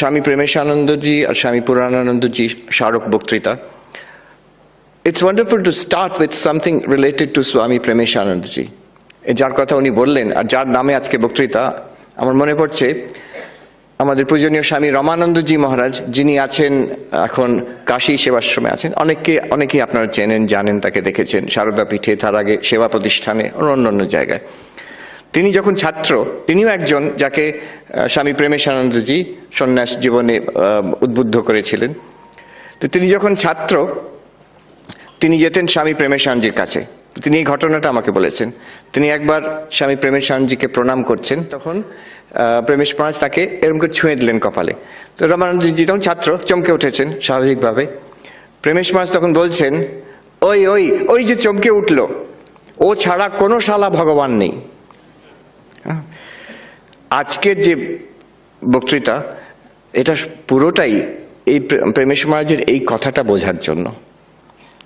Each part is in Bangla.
স্বামী প্রেমেশানন্দজি আর স্বামী পুরাণানন্দজি স্মারক বক্তৃতা। It's wonderful to start with something related to Swami Premeshanandaji. যার কথা উনি বললেন আর যার নামে আজকে বক্তৃতা, আমার মনে পড়ছে আমাদের পূজনীয় স্বামী রমানন্দজি মহারাজ, যিনি আছেন এখন কাশী সেবাশ্রমে আছেন। অনেকেই আপনারা চেনেন, জানেন, তাকে দেখেছেন সারদা পীঠে, তার আগে সেবা প্রতিষ্ঠানে, অন্য জায়গায়। তিনি যখন ছাত্র, তিনিও একজন যাকে স্বামী প্রেমেশানন্দজি সন্ন্যাস জীবনে উদ্বুদ্ধ করেছিলেন। তো তিনি যখন ছাত্র, তিনি যেতেন স্বামী প্রেমেশানন্দজির কাছে। তিনি এই ঘটনাটা আমাকে বলেছেন। তিনি একবার স্বামী প্রেমেশানন্দজিকে প্রণাম করছেন, তখন প্রেমেশ মহারাজ তাকে এরকম করে ছুঁয়ে দিলেন কপালে। তো রমানন্দজি তখন ছাত্র, চমকে উঠেছেন স্বাভাবিকভাবে। প্রেমেশ মহারাজ তখন বলছেন, ওই ওই ওই যে চমকে উঠল, ও ছাড়া কোনো শালা ভগবান নেই। আজকের যে বক্তৃতা, এটা পুরোটাই এই প্রেমেশ মহারাজের এই কথাটা বোঝার জন্য,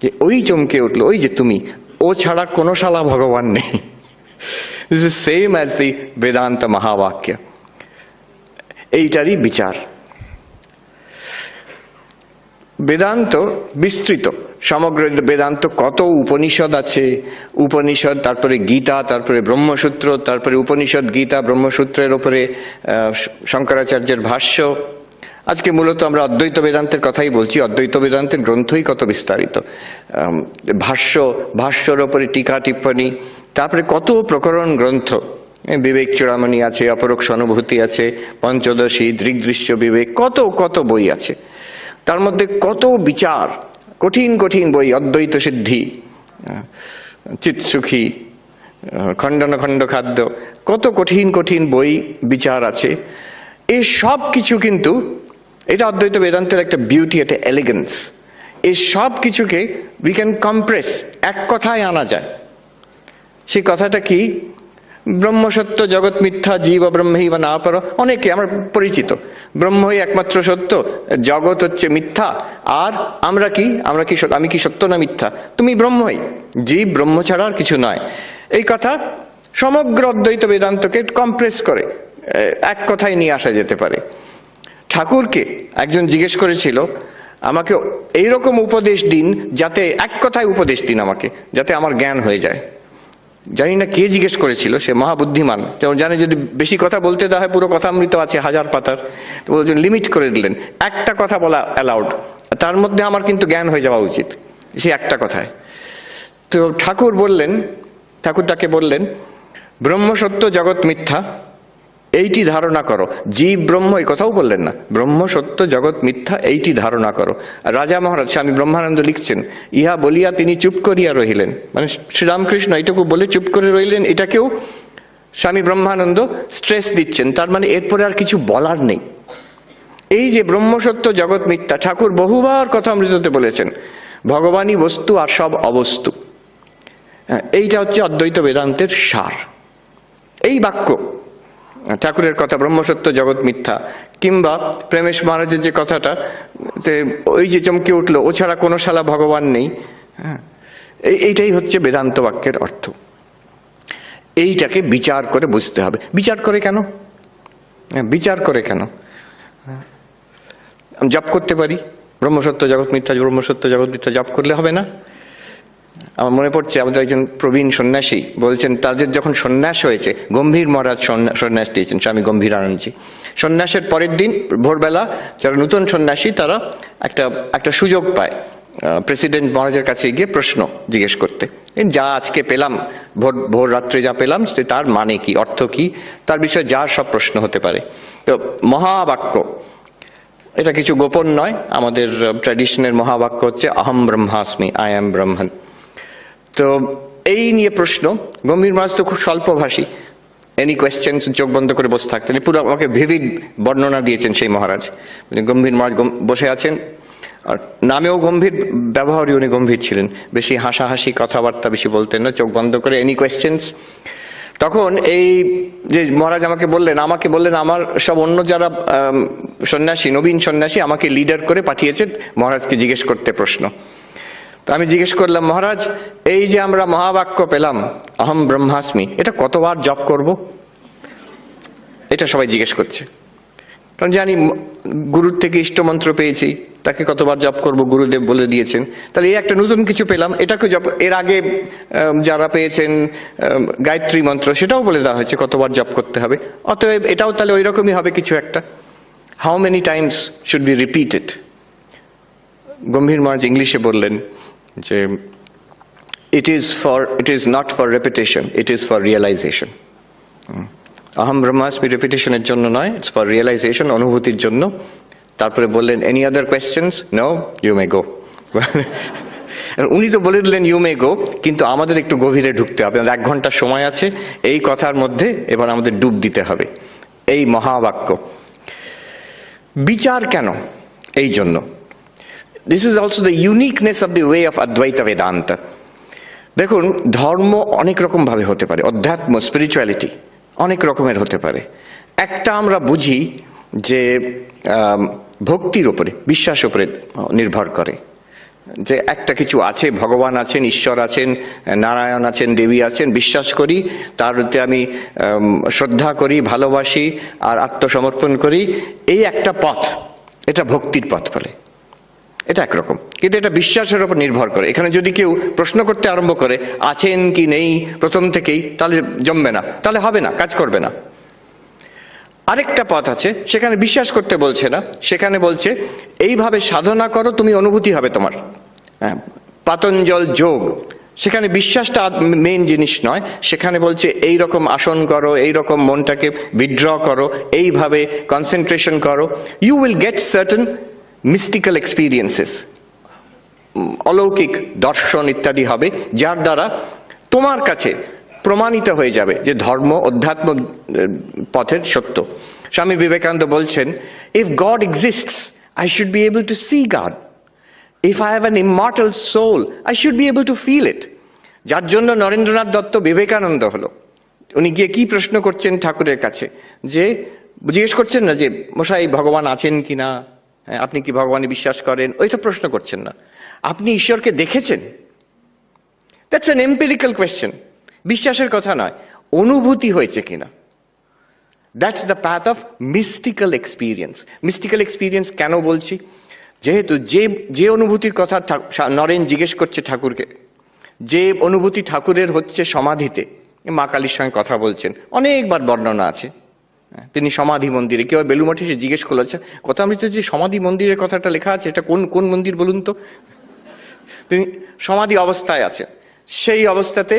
যে ওই চমকে উঠলো, ওই যে তুমি, ও ছাড়া কোনো শালা ভগবান নেই। This is same as the Vedanta Mahavakya. এইটারই বিচার। বেদান্ত বিস্তৃত, সমগ্র বেদান্ত কত উপনিষদ আছে, উপনিষদ, তারপরে গীতা, তারপরে ব্রহ্মসূত্র, তারপরে উপনিষদ, গীতা, ব্রহ্মসূত্রের ওপরে শঙ্করাচার্যের ভাষ্য। আজকে মূলত আমরা অদ্বৈত বেদান্তের কথাই বলছি। অদ্বৈত বেদান্তের গ্রন্থই কত বিস্তারিত, ভাষ্যর ওপরে টিকা টিপ্পণী, তারপরে কত প্রকরণ গ্রন্থ, বিবেক চূড়ামণি আছে, অপরোক্ষ অনুভূতি আছে, পঞ্চদশী, দৃগ্দৃশ্য বিবেক, কত বই আছে। তার মধ্যে কত বিচার, কঠিন বই, অদ্বৈত সিদ্ধি, চিৎসুখী, খণ্ড খাদ্য, কত কঠিন বই বিচার আছে। এই সব কিছু কিন্তু, এটা অদ্বৈত বেদান্তের একটা বিউটি, একটা এলিগেন্স। এই সব কিছুকে উই ক্যান কম্প্রেস, এক কথায় আনা যায়। সেই কথাটা কি? ব্রহ্মসত্য, জগৎ মিথ্যা, জীব ব্রহ্মই বা না পর। অনেকে আমার পরিচিত, ব্রহ্মই একমাত্র সত্য, জগৎ হচ্ছে মিথ্যা, আর আমি কি সত্য না মিথ্যা? তুমি ব্রহ্মই, জীব ব্রহ্ম ছাড়া আর কিছু নয়। এই কথা সমগ্র অদ্বৈত বেদান্তকে কম্প্রেস করে এক কথায় নিয়ে আসা যেতে পারে। ঠাকুরকে একজন জিজ্ঞেস করেছিল, আমাকে এইরকম উপদেশ দিন, যাতে এক কথায় উপদেশ দিন আমাকে, যাতে আমার জ্ঞান হয়ে যায়। জানি না কে জিজ্ঞেস করেছিল, সে মহাবুদ্ধিমান, যেমন জানে যদি বেশি কথা বলতে দেওয়া হয় পুরো কথামৃত আছে 1000 পাতার, তো লিমিট করে দিলেন, একটা কথা বলা অ্যালাউড, তার মধ্যে আমার কিন্তু জ্ঞান হয়ে যাওয়া উচিত, সে একটা কথায়। তো ঠাকুর তাকে বললেন, ব্রহ্ম সত্য, জগৎ মিথ্যা, এইটি ধারণা করো। জীব ব্রহ্ম এই কথাও বললেন না, ব্রহ্ম সত্য, জগৎ মিথ্যা, এইটি ধারণা করো। রাজা মহারাজ স্বামী ব্রহ্মানন্দ লিখছেন, ইহা বলিয়া তিনি চুপ করিয়া রহিলেন। মানে শ্রীরামকৃষ্ণ এইটুকু বলে চুপ করে রইলেন, এটাকেও স্বামী ব্রহ্মানন্দ স্ট্রেস দিচ্ছেন। তার মানে এরপরে আর কিছু বলার নেই। এই যে ব্রহ্ম সত্য, জগৎ মিথ্যা, ঠাকুর বহুবার কথামৃততে বলেছেন, ভগবানই বস্তু আর সব অবস্তু। এইটা হচ্ছে অদ্বৈত বেদান্তের সার। এই বাক্য ঠাকুরের কথা, ব্রহ্মসত্য, জগৎ মিথ্যা, কিংবা প্রেমেশ মহারাজের যে কথাটা, ওই যে চমকে উঠলো, ও ছাড়া কোনো শালা ভগবান নেই, এইটাই হচ্ছে বেদান্ত বাক্যের অর্থ। এইটাকে বিচার করে বুঝতে হবে। বিচার করে কেন? জপ করতে পারি, ব্রহ্মসত্য, জগৎ মিথ্যা, ব্রহ্মসত্য, জগৎ মিথ্যা জপ করলে হবে না? আমার মনে পড়ছে, আমাদের একজন প্রবীণ সন্ন্যাসী বলছেন, তাদের যখন সন্ন্যাস হয়েছে, গম্ভীর মহারাজ সন্ন্যাস দিয়েছেন, স্বামী গম্ভীরানন্দজি। সন্ন্যাসের পরের দিন ভোরবেলা যারা নতুন সন্ন্যাসী, তারা একটা সুযোগ পায় প্রেসিডেন্ট মহারাজের কাছে গিয়ে প্রশ্ন জিজ্ঞেস করতে। যা আজকে পেলাম, ভোর রাত্রে যা পেলাম, তার মানে কি, অর্থ কি, তার বিষয়ে যার সব প্রশ্ন হতে পারে। তো মহাবাক্য, এটা কিছু গোপন নয়, আমাদের ট্র্যাডিশনের মহাবাক্য হচ্ছে অহম ব্রহ্মাস্মি, আই অ্যাম ব্রহ্মণ। তো এই নিয়ে প্রশ্ন, গম্ভীর মহারাজ তো খুব স্বল্পভাষী, এনি কোয়েশ্চেন্স, চোখ বন্ধ করে বসে থাকতেন, পুরো আমাকে ভিভিড বর্ণনা দিয়েছেন সেই মহারাজ। গম্ভীর মহারাজ বসে আছেন, আর নামেও গম্ভীর, ব্যবহারই উনি গম্ভীর ছিলেন, বেশি হাসাহাসি কথাবার্তা বেশি বলতেন না, চোখ বন্ধ করে এনি কোয়েশ্চেন্স। তখন এই যে মহারাজ আমাকে বললেন, আমার সব অন্য যারা সন্ন্যাসী, নবীন সন্ন্যাসী, আমাকে লিডার করে পাঠিয়েছে মহারাজকে জিজ্ঞেস করতে প্রশ্ন। তো আমি জিজ্ঞেস করলাম, মহারাজ, এই যে আমরা মহাবাক্য পেলাম অহম ব্রহ্মাস্মি, এটা কতবার জপ করব? এটা সবাই জিজ্ঞেস করছে। কারণ জানি গুরুর থেকে ইষ্টমন্ত্র পেয়েছি, তাকে কতবার জপ করব গুরুদেব বলে দিয়েছেন, তাহলে এই একটা নতুন কিছু পেলাম, এটাকে জপ, এর আগে যারা পেয়েছেন গায়ত্রী মন্ত্র সেটাও বলে দেওয়া হয়েছে কতবার জপ করতে হবে, অতএব এটাও তাহলে ওই রকমই হবে কিছু একটা। How many times should be repeated? Gambhir Maharaj ইংলিশে বললেন যে it is not for repetition, it is for realisation. আহম ব্রহ্মাস্মি রেপিটেশনের জন্য নয়, ইটস ফর রিয়েলাইজেশন, অনুভূতির জন্য। তারপরে বললেন any other questions? No, you may go. উনি তো বলে দিলেন ইউ মে গো, কিন্তু আমাদের একটু গভীরে ঢুকতে হবে। 1 ঘন্টা সময় আছে, এই কথার মধ্যে এবার আমাদের ডুব দিতে হবে। এই মহাবাক্য বিচার কেন? এই জন্য this is also the uniqueness of the way of অদ্বৈত বেদান্ত। দেখুন, ধর্ম অনেক রকম ভাবে হতে পারে, অধ্যাত্ম স্পিরিচুয়ালিটি অনেক রকমের হতে পারে। একটা আমরা বুঝি যে ভক্তির উপরে, বিশ্বাস উপরে নির্ভর করে, যে একটা কিছু আছে, ভগবান আছেন, ঈশ্বর আছেন, নারায়ণ আছেন, দেবী আছেন, বিশ্বাস করি, তার প্রতি আমি শ্রদ্ধা করি, ভালোবাসি আর আত্মসমর্পণ করি, এই একটা পথ, এটা ভক্তির পথ বলে। এটা একরকম, কিন্তু এটা বিশ্বাসের উপর নির্ভর করে। এখানে যদি কেউ প্রশ্ন করতে আরম্ভ করে আছেন কি নেই প্রথম থেকেই, তাহলে জমবে না, তাহলে হবে না, কাজ করবে না। আরেকটা পথ আছে, সেখানে বিশ্বাস করতে বলছে না, সেখানে বলছে এইভাবে সাধনা করো, তুমি অনুভূতি হবে তোমার। পাতঞ্জল যোগ, সেখানে বিশ্বাসটা মেইন জিনিস নয়, সেখানে বলছে এই রকম আসন করো, এই রকম মনটাকে উইথড্র করো, এইভাবে কনসেন্ট্রেশন করো, you will get certain mystical experiences, অলৌকিক দর্শন ইত্যাদি হবে, যার দ্বারা তোমার কাছে প্রমাণিত হয়ে যাবে যে ধর্ম অধ্যাত্ম পথের সত্য। স্বামী বিবেকানন্দ বলছেন, if God exists I should be able to see God, if I have an immortal soul I should be able to feel it. যার জন্য নরেন্দ্রনাথ দত্ত বিবেকানন্দ হলো। উনি গিয়ে কি প্রশ্ন করছেন ঠাকুরের কাছে, যে জিজ্ঞেস করছেন না যে মশাই ভগবান আছেন কিনা, আপনি কি ভগবানে বিশ্বাস করেন, ওইটা প্রশ্ন করছেন না, আপনি ঈশ্বরকে দেখেছেন? দ্যাটস অ্যান এম্পিরিক্যাল কোয়েশ্চেন, বিশ্বাসের কথা নয়, অনুভূতি হয়েছে কিনা। That's the path of mystical experience. Mystical experience কেন বলছি? যেহেতু যে অনুভূতির কথা নরেন জিজ্ঞেস করছে ঠাকুরকে, যে অনুভূতি ঠাকুরের হচ্ছে সমাধিতে, মা কালীর সঙ্গে কথা বলছেন, অনেকবার বর্ণনা আছে। তিনি সমাধি মন্দিরে, কেউ বেলুমঠে সে জিজ্ঞেস করলো, আচ্ছা কথামৃত যে সমাধি মন্দিরের কথাটা লেখা আছে, এটা কোন মন্দির বলুন তো? তিনি সমাধি অবস্থায় আছে, সেই অবস্থাতে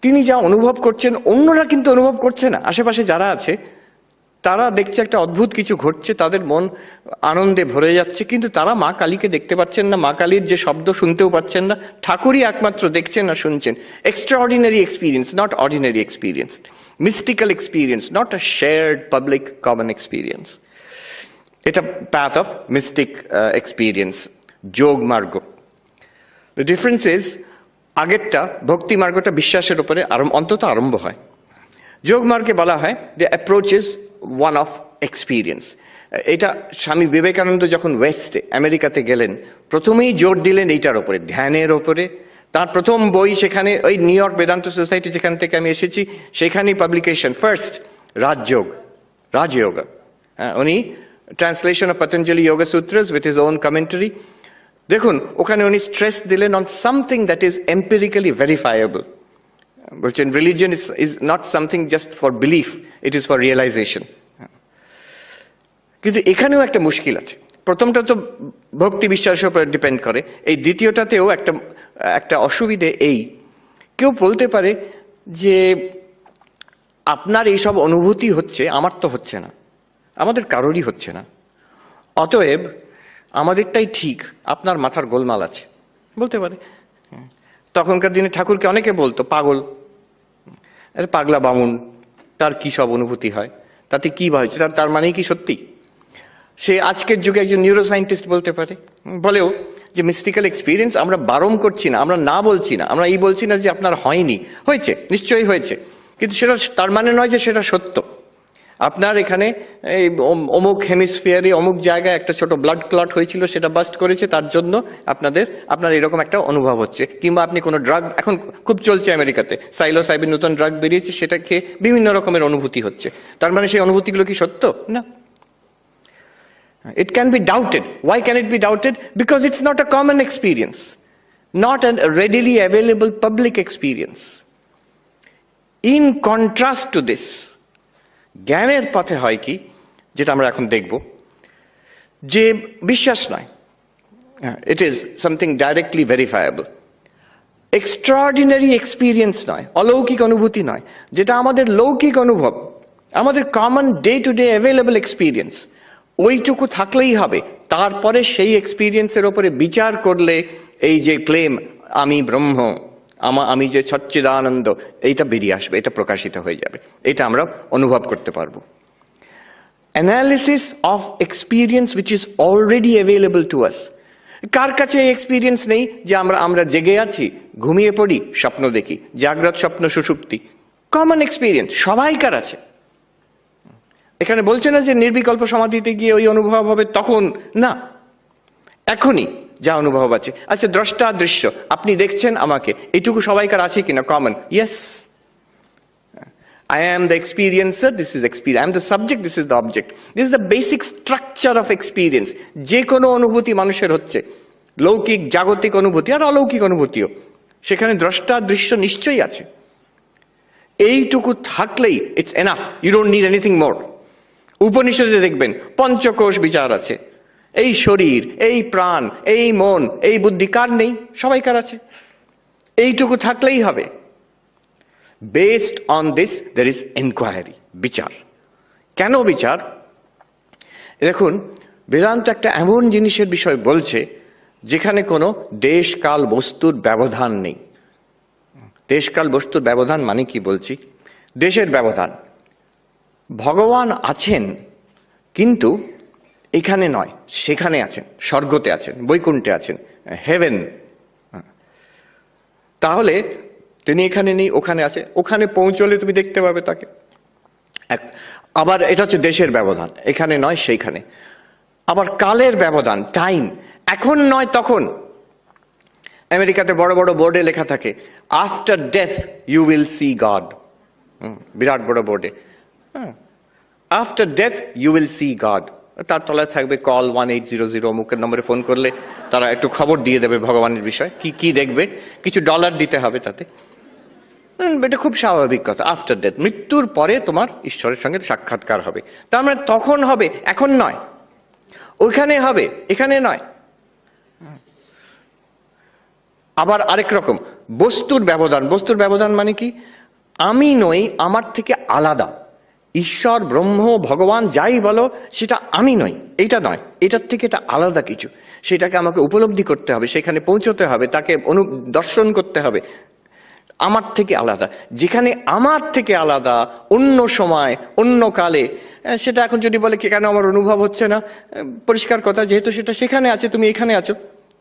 তিনি যা অনুভব করছেন অন্যরা কিন্তু অনুভব করছে না। আশেপাশে যারা আছে তারা দেখছে একটা অদ্ভুত কিছু ঘটছে, তাদের মন আনন্দে ভরে যাচ্ছে, কিন্তু তারা মা কালীকে দেখতে পাচ্ছেন না, মা কালীর যে শব্দ শুনতেও পাচ্ছেন না, ঠাকুরই একমাত্র দেখছেন না শুনছেন। Extraordinary experience, not ordinary experience. Mystical experience, not a shared public common experience. এটা পাথ অফ মিস্টিক এক্সপিরিয়েন্স, যোগ মার্গ। দ্য ডিফারেন্স ইজ, আগেরটা ভক্তি মার্গটা বিশ্বাসের উপরে অন্তত আরম্ভ হয়, যোগ মার্গে বলা হয় the approach is one of experience. এটা স্বামী বিবেকানন্দ যখন ওয়েস্টে আমেরিকাতে গেলেন, প্রথমেই জোর দিলেন এইটার ওপরে, ধ্যানের ওপরে। তার প্রথম বই সেখানে, ওই নিউ ইয়র্ক বেদান্ত সোসাইটি যেখান থেকে আমি এসেছি, সেখানেই পাবলিকেশন ফার্স্ট, রাজযোগ। উনি translation of Patanjali Yoga Sutras with his own commentary. দেখুন, ওখানে উনি স্ট্রেস দিলেন on something that is empirically verifiable. বলছেন religion is not something just for belief, it is for realisation. কিন্তু এখানেও একটা মুশকিল আছে। প্রথমটা তো ভক্তি বিশ্বাসের উপর ডিপেন্ড করে, এই দ্বিতীয়টাতেও একটা অসুবিধে এই, কেউ বলতে পারে যে আপনার এইসব অনুভূতি হচ্ছে, আমার তো হচ্ছে না, আমাদের কারোরই হচ্ছে না, অতএব আমাদেরটাই ঠিক, আপনার মাথার গোলমাল আছে, বলতে পারে। তখনকার দিনে ঠাকুরকে অনেকে বলতো পাগল, পাগলা বামুন, তার কি সব অনুভূতি হয়, তাতে কি হয়েছে, তার মানেই কি সত্যি? সে আজকের যুগে একজন নিউরো সায়েন্টিস্ট বলতে পারে, বলেও যে মিস্টিক্যাল এক্সপিরিয়েন্স আমরা বারণ করছি না, আমরা না বলছি না, আমরা এই বলছি না যে আপনার হয়নি, হয়েছে, নিশ্চয়ই হয়েছে, কিন্তু সেটা তার মানে নয় যে সেটা সত্য। আপনার এখানে এই অমুক হেমিস্ফিয়ারে অমুক জায়গায় একটা ছোট ব্লাড ক্লট হয়েছিল, সেটা বাস্ট করেছে, তার জন্য আপনার এরকম একটা অনুভব হচ্ছে। কিংবা আপনি কোনো ড্রাগ, এখন খুব চলছে আমেরিকাতে, সাইলোসাইবিন নতুন ড্রাগ বেরিয়েছে, সেটা খেয়ে বিভিন্ন রকমের অনুভূতি হচ্ছে, তার মানে সেই অনুভূতিগুলো কি সত্য? না, It can be doubted. Why can it be doubted? Because it's not a common experience, not a readily available public experience. In contrast to this, জ্ঞানের পথে হয় কি, যেটা আমরা এখন দেখব, যে বিশ্বাস নয়, it is something directly verifiable. Extraordinary experience নয়, অলৌকিক অনুভূতি নয়, যেটা আমাদের লৌকিক অনুভব, আমাদের common day to day available experience, ওইটুকু থাকলেই হবে। তারপরে সেই এক্সপিরিয়েন্সের ওপরে বিচার করলে এই যে ক্লেম আমি ব্রহ্ম, আমি যে সচ্চিদানন্দ, এইটা বেরিয়ে আসবে, এটা প্রকাশিত হয়ে যাবে, এটা আমরা অনুভব করতে পারবো। Analysis of experience which is already available to us. কার কাছে এই এক্সপিরিয়েন্স নেই যে আমরা জেগে আছি, ঘুমিয়ে পড়ি, স্বপ্ন দেখি, জাগ্রত স্বপ্ন সুষুপ্তি, কমন এক্সপিরিয়েন্স সবাইকার আছে। এখানে বলছে না যে নির্বিকল্প সমাধিতে গিয়ে ওই অনুভব হবে, তখন না, এখনই যা অনুভব আছে। আচ্ছা, দ্রষ্টা দৃশ্য, আপনি দেখছেন আমাকে, এটুকু সবাইকার আছে কিনা common? Yes, I am the experiencer, this is experience. I am the subject, this is the object. This is the basic structure of experience. যে কোনো অনুভূতি মানুষের হচ্ছে, লৌকিক জাগতিক অনুভূতি আর অলৌকিক অনুভূতিও, সেখানে দ্রষ্টা দৃশ্য নিশ্চয়ই আছে। এইটুকু থাকলেই it's enough, you don't need anything more. উপনিষদে দেখবেন পঞ্চকোষ বিচার আছে, এই শরীর, এই প্রাণ, এই মন, এই বুদ্ধি কার নেই? সবাইকার আছে। এইটুকু থাকলেই হবে। Based on this there is inquiry, বিচার। কেন বিচার? দেখুন, বেদান্ত একটা এমন জিনিসের বিষয় বলছে যেখানে কোনো দেশ কাল বস্তুর ব্যবধান নেই। দেশ কাল বস্তুর ব্যবধান মানে কি বলছি? দেশের ব্যবধান। ভগবান আছেন, কিন্তু এখানে নয়, সেখানে আছেন, স্বর্গতে আছেন, বৈকুণ্ঠে আছেন, হেভেন। তাহলে তিনি এখানে নেই, ওখানে আছে, ওখানে পৌঁছলে তুমি দেখতে পাবে তাকে। আবার এটা হচ্ছে দেশের ব্যবধান, এখানে নয় সেইখানে। আবার কালের ব্যবধান, টাইম, এখন নয় তখন। আমেরিকাতে বড় বড় বোর্ডে লেখা থাকে, after death you will see God, বিরাট বড় বোর্ডে, after death you will see God. তার তলায় থাকবে কল 1800, অমুকের নম্বরে ফোন করলে তারা একটু খবর দিয়ে দেবে ভগবানের বিষয়, কি কি দেখবে, কিছু ডলার দিতে হবে তাতে। এটা খুব স্বাভাবিক কথা, আফটার ডেথ, মৃত্যুর পরে তোমার ঈশ্বরের সঙ্গে সাক্ষাৎকার হবে। তার মানে তখন হবে, এখন নয়। ওইখানে হবে, এখানে নয়। আবার আরেক রকম বস্তুর ব্যবধান। বস্তুর ব্যবধান মানে কি? আমি নই, আমার থেকে আলাদা। ঈশ্বর, ব্রহ্ম, ভগবান যাই বলো, সেটা আমি নই, এইটা নয়, এটার থেকে এটা আলাদা কিছু। সেটাকে আমাকে উপলব্ধি করতে হবে, সেখানে পৌঁছতে হবে, তাকে দর্শন করতে হবে। আমার থেকে আলাদা, যেখানে আমার থেকে আলাদা অন্য সময়, অন্য কালে, সেটা এখন যদি বলে কেন আমার অনুভব হচ্ছে না, পরিষ্কার কথা, যেহেতু সেটা সেখানে আছে, তুমি এখানে আছো,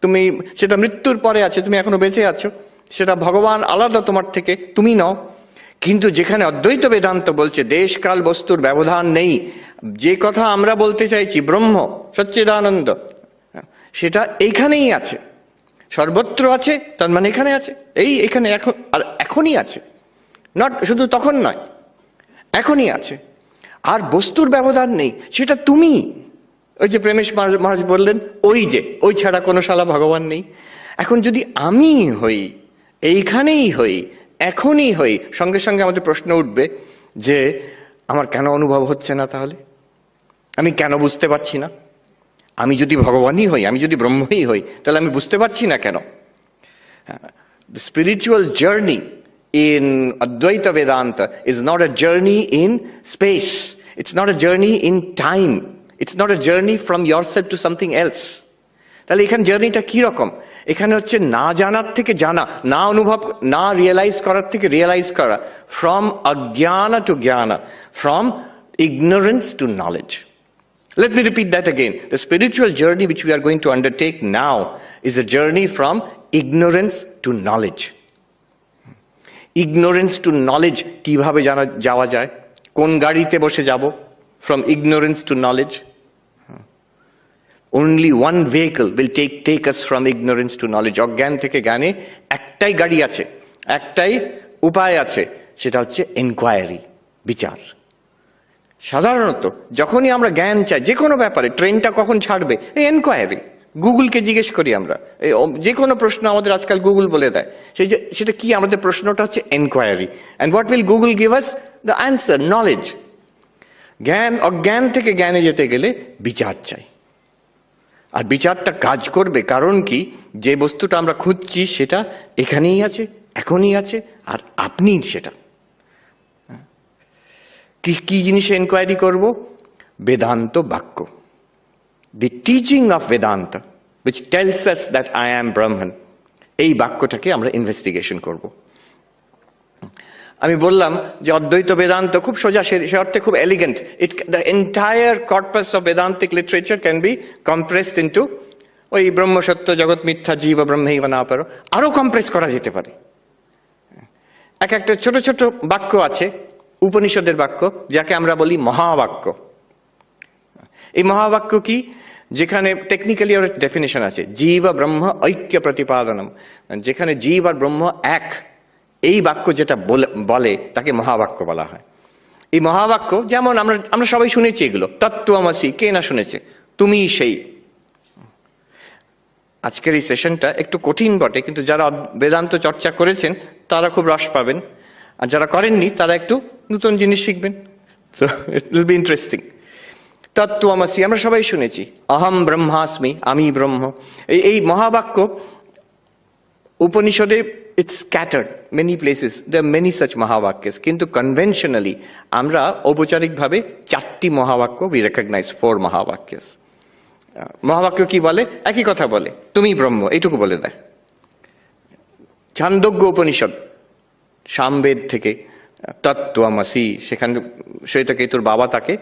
তুমি সেটা মৃত্যুর পরে আছে, তুমি এখনো বেঁচে আছো, সেটা ভগবান আলাদা তোমার থেকে, তুমি নও। কিন্তু যেখানে অদ্বৈত বেদান্ত বলছে দেশ কাল বস্তুর ব্যবধান নেই, যে কথা আমরা বলতে চাইছি ব্রহ্ম সচ্চিদানন্দ, সেটা এইখানেই আছে, সর্বত্র আছে, তার মানে এখানে আছে, এখানে এখন, আর এখনই আছে, নট শুধু তখন নয়, এখনই আছে। আর বস্তুর ব্যবধান নেই, সেটা তুমি। ওই যে প্রেমেশ মহারাজ বললেন, ওই ছাড়া কোনো শালা ভগবান নেই। এখন যদি আমি হই, এইখানেই হই, এখনই হই, সঙ্গে সঙ্গে আমাদের প্রশ্ন উঠবে যে আমার কেন অনুভব হচ্ছে না? তাহলে আমি কেন বুঝতে পারছি না? আমি যদি ভগবানই হই, আমি যদি ব্রহ্মই হই, তাহলে আমি বুঝতে পারছি না কেন? The spiritual journey in Advaita Vedanta is not a journey in space. It's not a journey in time. It's not a journey from yourself to something else. তাহলে এখানে জার্নিটা কি রকম? এখানে হচ্ছে না জানার থেকে জানা, না অনুভব, না রিয়েলাইজ করার থেকে রিয়েলাইজ করা, ফ্রম অজ্ঞানা টু জ্ঞানা, from ignorance to knowledge. Let me repeat that again. The spiritual journey which we are going to undertake now is a journey from ignorance to knowledge. Ignorance to knowledge কিভাবে যাওয়া যায়? কোন গাড়িতে বসে যাব? From ignorance to knowledge. Only one vehicle will take us from ignorance to knowledge. অজ্ঞান থেকে জ্ঞানে একটাই গাড়ি আছে, একটাই উপায় আছে, সেটা হচ্ছে এনকোয়ারি, বিচার। সাধারণত যখনই আমরা জ্ঞান চাই যে কোনো ব্যাপারে, ট্রেনটা কখন ছাড়বে, এই এনকোয়ারি, গুগলকে জিজ্ঞেস করি আমরা, যে কোনো প্রশ্ন আমাদের আজকাল গুগল বলে দেয়। সেটা কি, আমাদের প্রশ্নটা হচ্ছে enquiry. And what will Google give us? The answer, knowledge. জ্ঞান, অজ্ঞান থেকে জ্ঞানে যেতে গেলে বিচার চাই, আর বিচারটা কাজ করবে। কারণ কি, যে বস্তুটা আমরা খুঁজছি সেটা এখানেই আছে, এখনই আছে, আর আপনি সেটা কি কি জিনিসে এনকোয়ারি করব? বেদান্ত বাক্য, the teaching of Vedanta which tells us that I am Brahman, এই বাক্যটাকে আমরা ইনভেস্টিগেশন করব। আমি বললাম যে অদ্বৈত বেদান্ত খুব সোজা, সে অর্থে খুব elegant. The entire corpus of বেদান্তিক literature can be compressed into ওই ব্রহ্ম সত্য জগৎ মিথ্যা জীব ব্রহ্মৈব না পারো, আরো কম্প্রেস করা যেতে পারে। একটা ছোট ছোট বাক্য আছে উপনিষদের বাক্য, যাকে আমরা বলি মহাবাক্য। এই মহাবাক্য কি? যেখানে টেকনিক্যালি ওর ডেফিনেশন আছে, জীব ব্রহ্ম ঐক্য প্রতিপাদনম, যেখানে জীব আর ব্রহ্ম এক, এই বাক্য যেটা বলে তাকে মহাবাক্য বলা হয়। এই মহাবাক্য যেমন আমরা সবাই শুনেছি এগুলো, তত্ত্বমসি, কে না শুনেছে, তুমি সেই। আজকের এই সেশনটা একটু কঠিন বটে, কিন্তু যারা বেদান্ত চর্চা করেছেন তারা খুব রস পাবেন, আর যারা করেননি তারা একটু নতুন জিনিস শিখবেন। So it will be interesting. তত্ত্বমসি আমরা সবাই শুনেছি, অহম ব্রহ্মাস্মি, আমি ব্রহ্ম। এই মহাবাক্য উপনিষদে it's scattered many places, there are many such মহাবাক্যস, কিন্তু কনভেনশনালি আমরা ঔপচারিকভাবে 4টি মহাবাক্য, we recognize 4 মহাবাক্যস। মহাবাক্য কি বলে? একই কথা বলে, তুমি ব্রহ্ম, এইটুকু বলে দেয়। ছান্দোগ্য উপনিষদ, সামবেদ থেকে তত্ত্বমসি, সেখানে শ্বেতকেতুর বাবা তাকে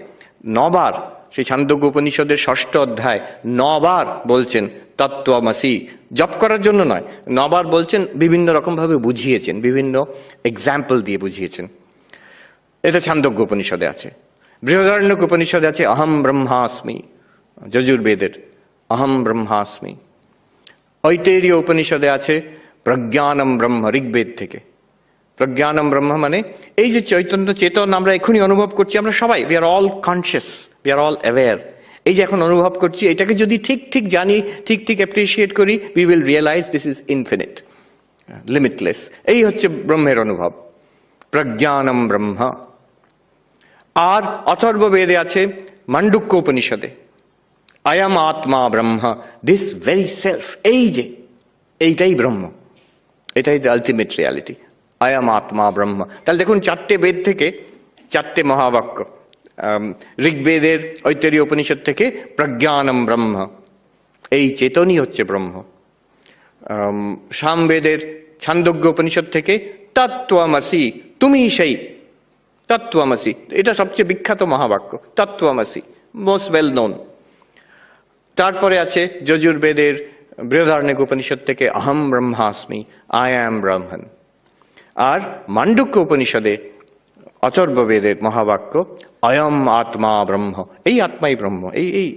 9 বার, সেই ছান্দোগ্য উপনিষদের 6ষ্ঠ অধ্যায় 9 বার বলছেন তত্ত্বমসি, জপ করার জন্য নয়, 9 বার বলছেন, বিভিন্ন রকম ভাবে বুঝিয়েছেন, বিভিন্ন এক্সাম্পল দিয়ে বুঝিয়েছেন। এটা ছান্দোগ্য উপনিষদে আছে। বৃহদারণ্যক উপনিষদে আছে অহম ব্রহ্মাস্মি, যজুর্বেদের অহম ব্রহ্মাস্মি। ঐতেরীয় উপনিষদে আছে প্রজ্ঞানম ব্রহ্ম, ঋগ্বেদ থেকে। প্রজ্ঞানম ব্রহ্ম মানে এই যে চৈতন্য চেতন আমরা এখনই অনুভব করছি, আমরা সবাই, we are all conscious, we are all aware. এই যে এখন অনুভব করছি, এটাকে যদি ঠিক ঠিক জানি, ঠিক ঠিক অ্যাপ্রিসিয়েট করি, we will realise this is infinite, limitless. এই হচ্ছে ব্রহ্মের অনুভব, প্রজ্ঞানম ব্রহ্ম। আর অথর্ব বেদে আছে মান্ডুক্য উপনিষদে, আয়াম আত্মা ব্রহ্ম, দিস ভেরি সেলফ, এই যে এইটাই ব্রহ্ম, এটাই দ্য আলটিমেট রিয়ালিটি, আয়াম আত্মা ব্রহ্ম। তাহলে দেখুন 4টে বেদ থেকে 4টে মহাবাক্য, ঋগ্বেদের ঐতরীয় উপনিষদ থেকে প্রজ্ঞানম ব্রহ্ম, এই চেতনই হচ্ছে ব্রহ্ম। সামবেদের ছান্দোগ্য উপনিষদ থেকে তত্ত্বমসি, তুমি সেই, তত্ত্বমসি, এটা সবচেয়ে বিখ্যাত মহাবাক্য, তত্ত্বমসি, মোস্ট ওয়েল নোন। তারপরে আছে যজুর্বেদের বৃহদারণ্যক উপনিষদ থেকে অহম ব্রহ্মাস্মি, আই অ্যাম ব্রহ্মণ। আর মান্ডুক্য উপনিষদে অথর্ববেদের মহাবাক্য অয়ম আত্মা ব্রহ্ম, এই আত্মাই ব্রহ্ম,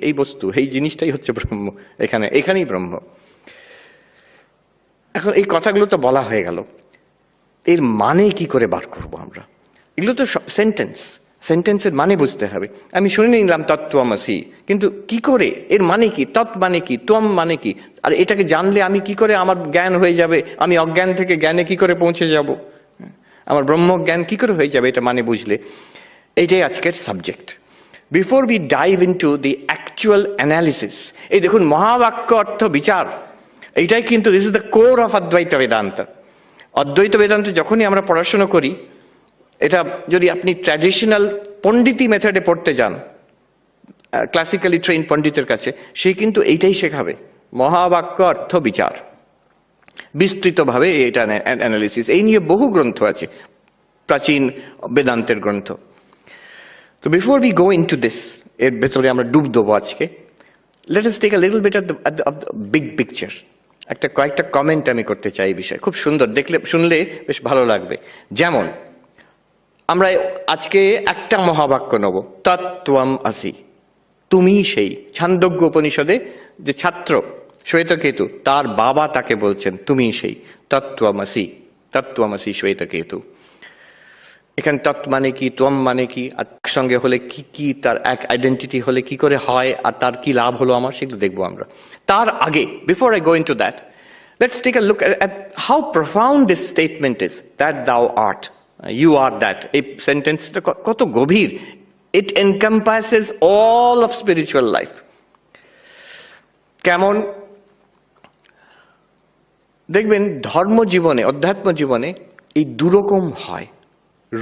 এই বস্তু, এই জিনিসটাই হচ্ছে ব্রহ্ম, এখানেই ব্রহ্ম। এখন এই কথাগুলো তো বলা হয়ে গেল, এর মানে কি করে বার করবো আমরা? এগুলো তো সেন্টেন্সের মানে বুঝতে হবে। আমি শুনে নিলাম তত্ত্বমসি, কিন্তু কি করে, এর মানে কি, তৎ মানে কি, ত্বম মানে কি, আর এটাকে জানলে আমি কি করে, আমার জ্ঞান হয়ে যাবে, আমি অজ্ঞান থেকে জ্ঞানে কি করে পৌঁছে যাব, আমার ব্রহ্মজ্ঞান কি করে হয়ে যাবে, এটা মানে বুঝলে। এইটাই আজকের subject. Before we dive into the actual analysis, এই দেখুন মহাবাক্য অর্থ বিচার, এইটাই কিন্তু this is the core of অদ্বৈত বেদান্ত। অদ্বৈত বেদান্ত যখনই আমরা পড়াশোনা করি, এটা যদি আপনি ট্র্যাডিশনাল পণ্ডিতি মেথডে পড়তে যান, ক্লাসিক্যালি ট্রেন পণ্ডিতের কাছে, সে কিন্তু এইটাই শেখাবে, মহাবাক্য অর্থ বিচার, বিস্তৃতভাবে এটা অ্যানালিসিস। এই নিয়ে বহু গ্রন্থ আছে, প্রাচীন বেদান্তের গ্রন্থ। তো before we go into this, এর ভেতরে আমরা ডুব দেবো আজকে, let us take a little bit of the big picture. কয়েকটা কমেন্ট আমি করতে চাই এই বিষয়ে, খুব সুন্দর, শুনলে বেশ ভালো লাগবে। যেমন আমরা আজকে একটা মহাবাক্য নেব, তত্ত্বমসি, তুমি সেই। ছান্দোগ্য উপনিষদে যে ছাত্র শ্বেতকেতু, তার বাবা তাকে বলছেন তুমি সেই, তত্ত্বমসি, তত্ত্বমসি শ্বেতকেতু। এখানে তৎ মানে কি, ত্বম মানে কি, আর সঙ্গে হলে কি কি, তার এক আইডেন্টিটি হলে কি করে হয়, আর তার কি লাভ হলো আমার, সেগুলো দেখবো আমরা। তার আগে, before I go into that, let's take a look at how profound this statement is, that thou art, you are that. এই সেন্টেন্সটা কত গভীর। It encompasses all of spiritual life. কেমন দেখবেন ধর্ম জীবনে, অধ্যাত্ম জীবনে এই দুরকম হয়।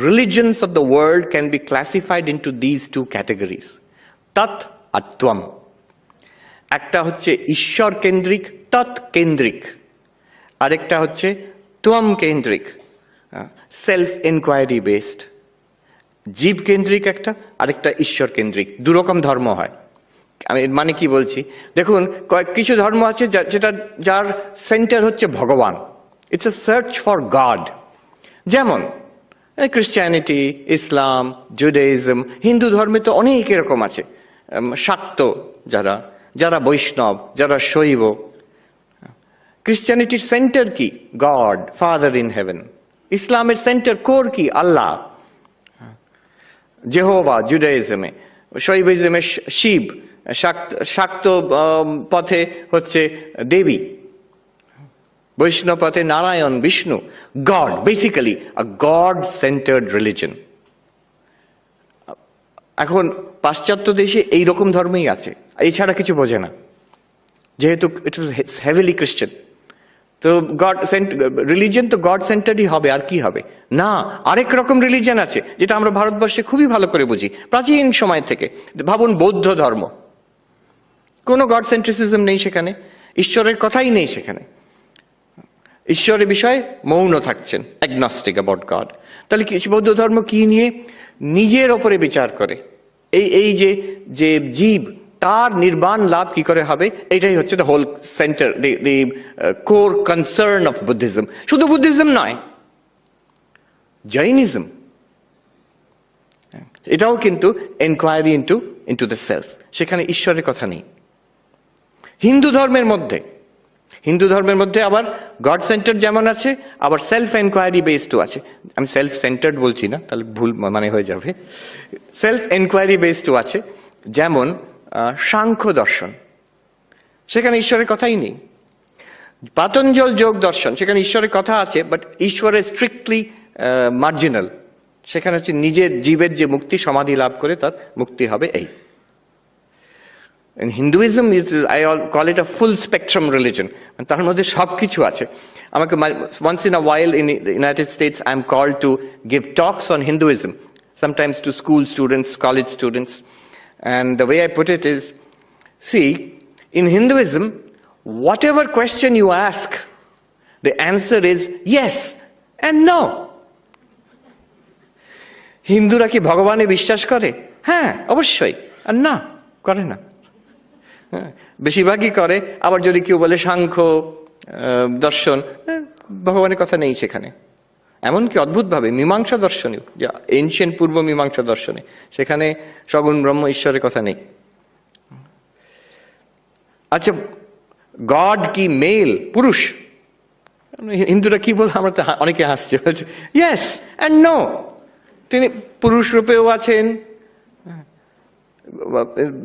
Religions of the world can be classified into these two categories, tat আর ত্বম। একটা হচ্ছে ঈশ্বর কেন্দ্রিক, তৎ কেন্দ্রিক, আরেকটা হচ্ছে ত্বম কেন্দ্রিক, সেলফ এনকোয়ারি বেসড। জীব কেন্দ্রিক একটা, আরেকটা ঈশ্বর কেন্দ্রিক। দুরকম ধর্ম হয়। আমি মানে কি বলছি দেখুন, কিছু ধর্ম আছে যার সেন্টার হচ্ছে ভগবান, it's a search for god. যেমন ক্রিশ্চিয়ানিটি, ইসলাম, জুডাইজম। হিন্দু ধর্মে তো অনেক এরকম আছে, শাক্ত যারা বৈষ্ণব, যারা শৈব। ক্রিশ্চিয়ানিটির সেন্টার কি? God, father in heaven. ইসলামের সেন্টার কোর কি? আল্লাহ, জেহোভা। জুডাইজমে, শৈবিজমে শিব, শাক্ত পথে হচ্ছে দেবী, বৈষ্ণব পথে Narayan, Vishnu. God, basically a God centred religion. এখন পাশ্চাত্য দেশে এইরকম ধর্মই আছে, এছাড়া কিছু বোঝে না, যেহেতু ইট ওয়াজ হেভিলি ক্রিশ্চিয়ান। তো গড রিলিজন তো গড সেন্টারই হবে, আর কি হবে? না, আরেক রকম রিলিজন আছে যেটা আমরা ভারতবর্ষে খুবই ভালো করে বুঝি প্রাচীন সময় থেকে। ভাবুন বৌদ্ধ ধর্ম, কোনো গড সেন্ট্রিসিজম নেই সেখানে, ঈশ্বরের কথাই নেই সেখানে, ঈশ্বরের বিষয়ে মৌন থাকছেন, অ্যাগনস্টিক অ্যাবাউট গড। তাহলে কি বৌদ্ধ ধর্ম কি নিয়ে? নিজের ওপরে বিচার করে, এই যে জীব, তার নির্বাণ লাভ কি করে হবে, এটাই হচ্ছে the whole centre, the core concern of Buddhism. শুধু বুদ্ধিজম নয়, জৈনিজম, এটাও কিন্তু এনকোয়ারি ইন্টু দ্য সেলফ, সেখানে ঈশ্বরের কথা নেই। হিন্দু ধর্মের মধ্যে আবার গড সেন্টার যেমন আছে, আবার সেলফ এনকোয়ারি বেসডও আছে। আমি সেলফ সেন্টার্ড বলছি না, তাহলে ভুল মানে হয়ে যাবে। সেলফ এনকোয়ারি বেসডও আছে, যেমন সাংখ্য দর্শন, সেখানে ঈশ্বরের কথাই নেই। পাতঞ্জল যোগ দর্শন, সেখানে ঈশ্বরের কথা আছে, বাট ঈশ্বরের স্ট্রিক্টলি মার্জিনাল। সেখানে হচ্ছে নিজের জীবের যে মুক্তি, সমাধি লাভ করে তার মুক্তি হবে, এই। And Hinduism is, I call it a full spectrum religion. তার মধ্যে সব কিছু আছে। আমাকে once in a while in the United States I am called to give talks on Hinduism, sometimes to school students, college students. And the way I put it is, see, in Hinduism, whatever question you ask, the answer is yes and no. হিন্দুরা কি ভগবানে বিশ্বাস করে? হ্যাঁ, অবশ্যই। আর না, করে না। বেশিরভাগই করে। আবার যদি কেউ বলে সাংখ্য দর্শন, ভগবানের কথা নেই সেখানে। এমনকি অদ্ভুতভাবে মীমাংসা দর্শনেও, যে এনশিয়েন্ট পূর্ব মীমাংসা দর্শনে, সেখানে সগুণ ব্রহ্ম ঈশ্বরের কথা নেই। আচ্ছা, গড কি মেল, পুরুষ? হিন্দুরা কি বল, আমরা তো অনেকে হাসছে, বলছে ইয়েস অ্যান্ড নো, তিনি পুরুষ রূপেও আছেন।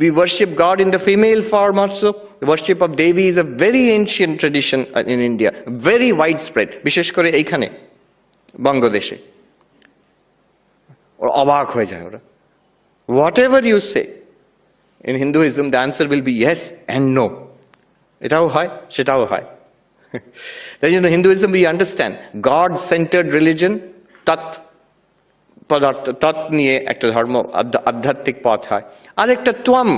We worship God in the female form also. The worship of Devi is a very ancient tradition in India, very widespread, বিশেষ করে এইখানে বঙ্গদেশে। অবাক হয়ে যায় ওরা। Whatever you say in Hinduism, the answer will be yes and no. এটাও হয়, সেটাও হয়। তাই জন্য Hinduism, we understand God-centered religion, পদার্থ তৎ নিয়ে একটা ধর্ম, আধ্যাত্মিক পথ হয়। আর একটা ত্বম,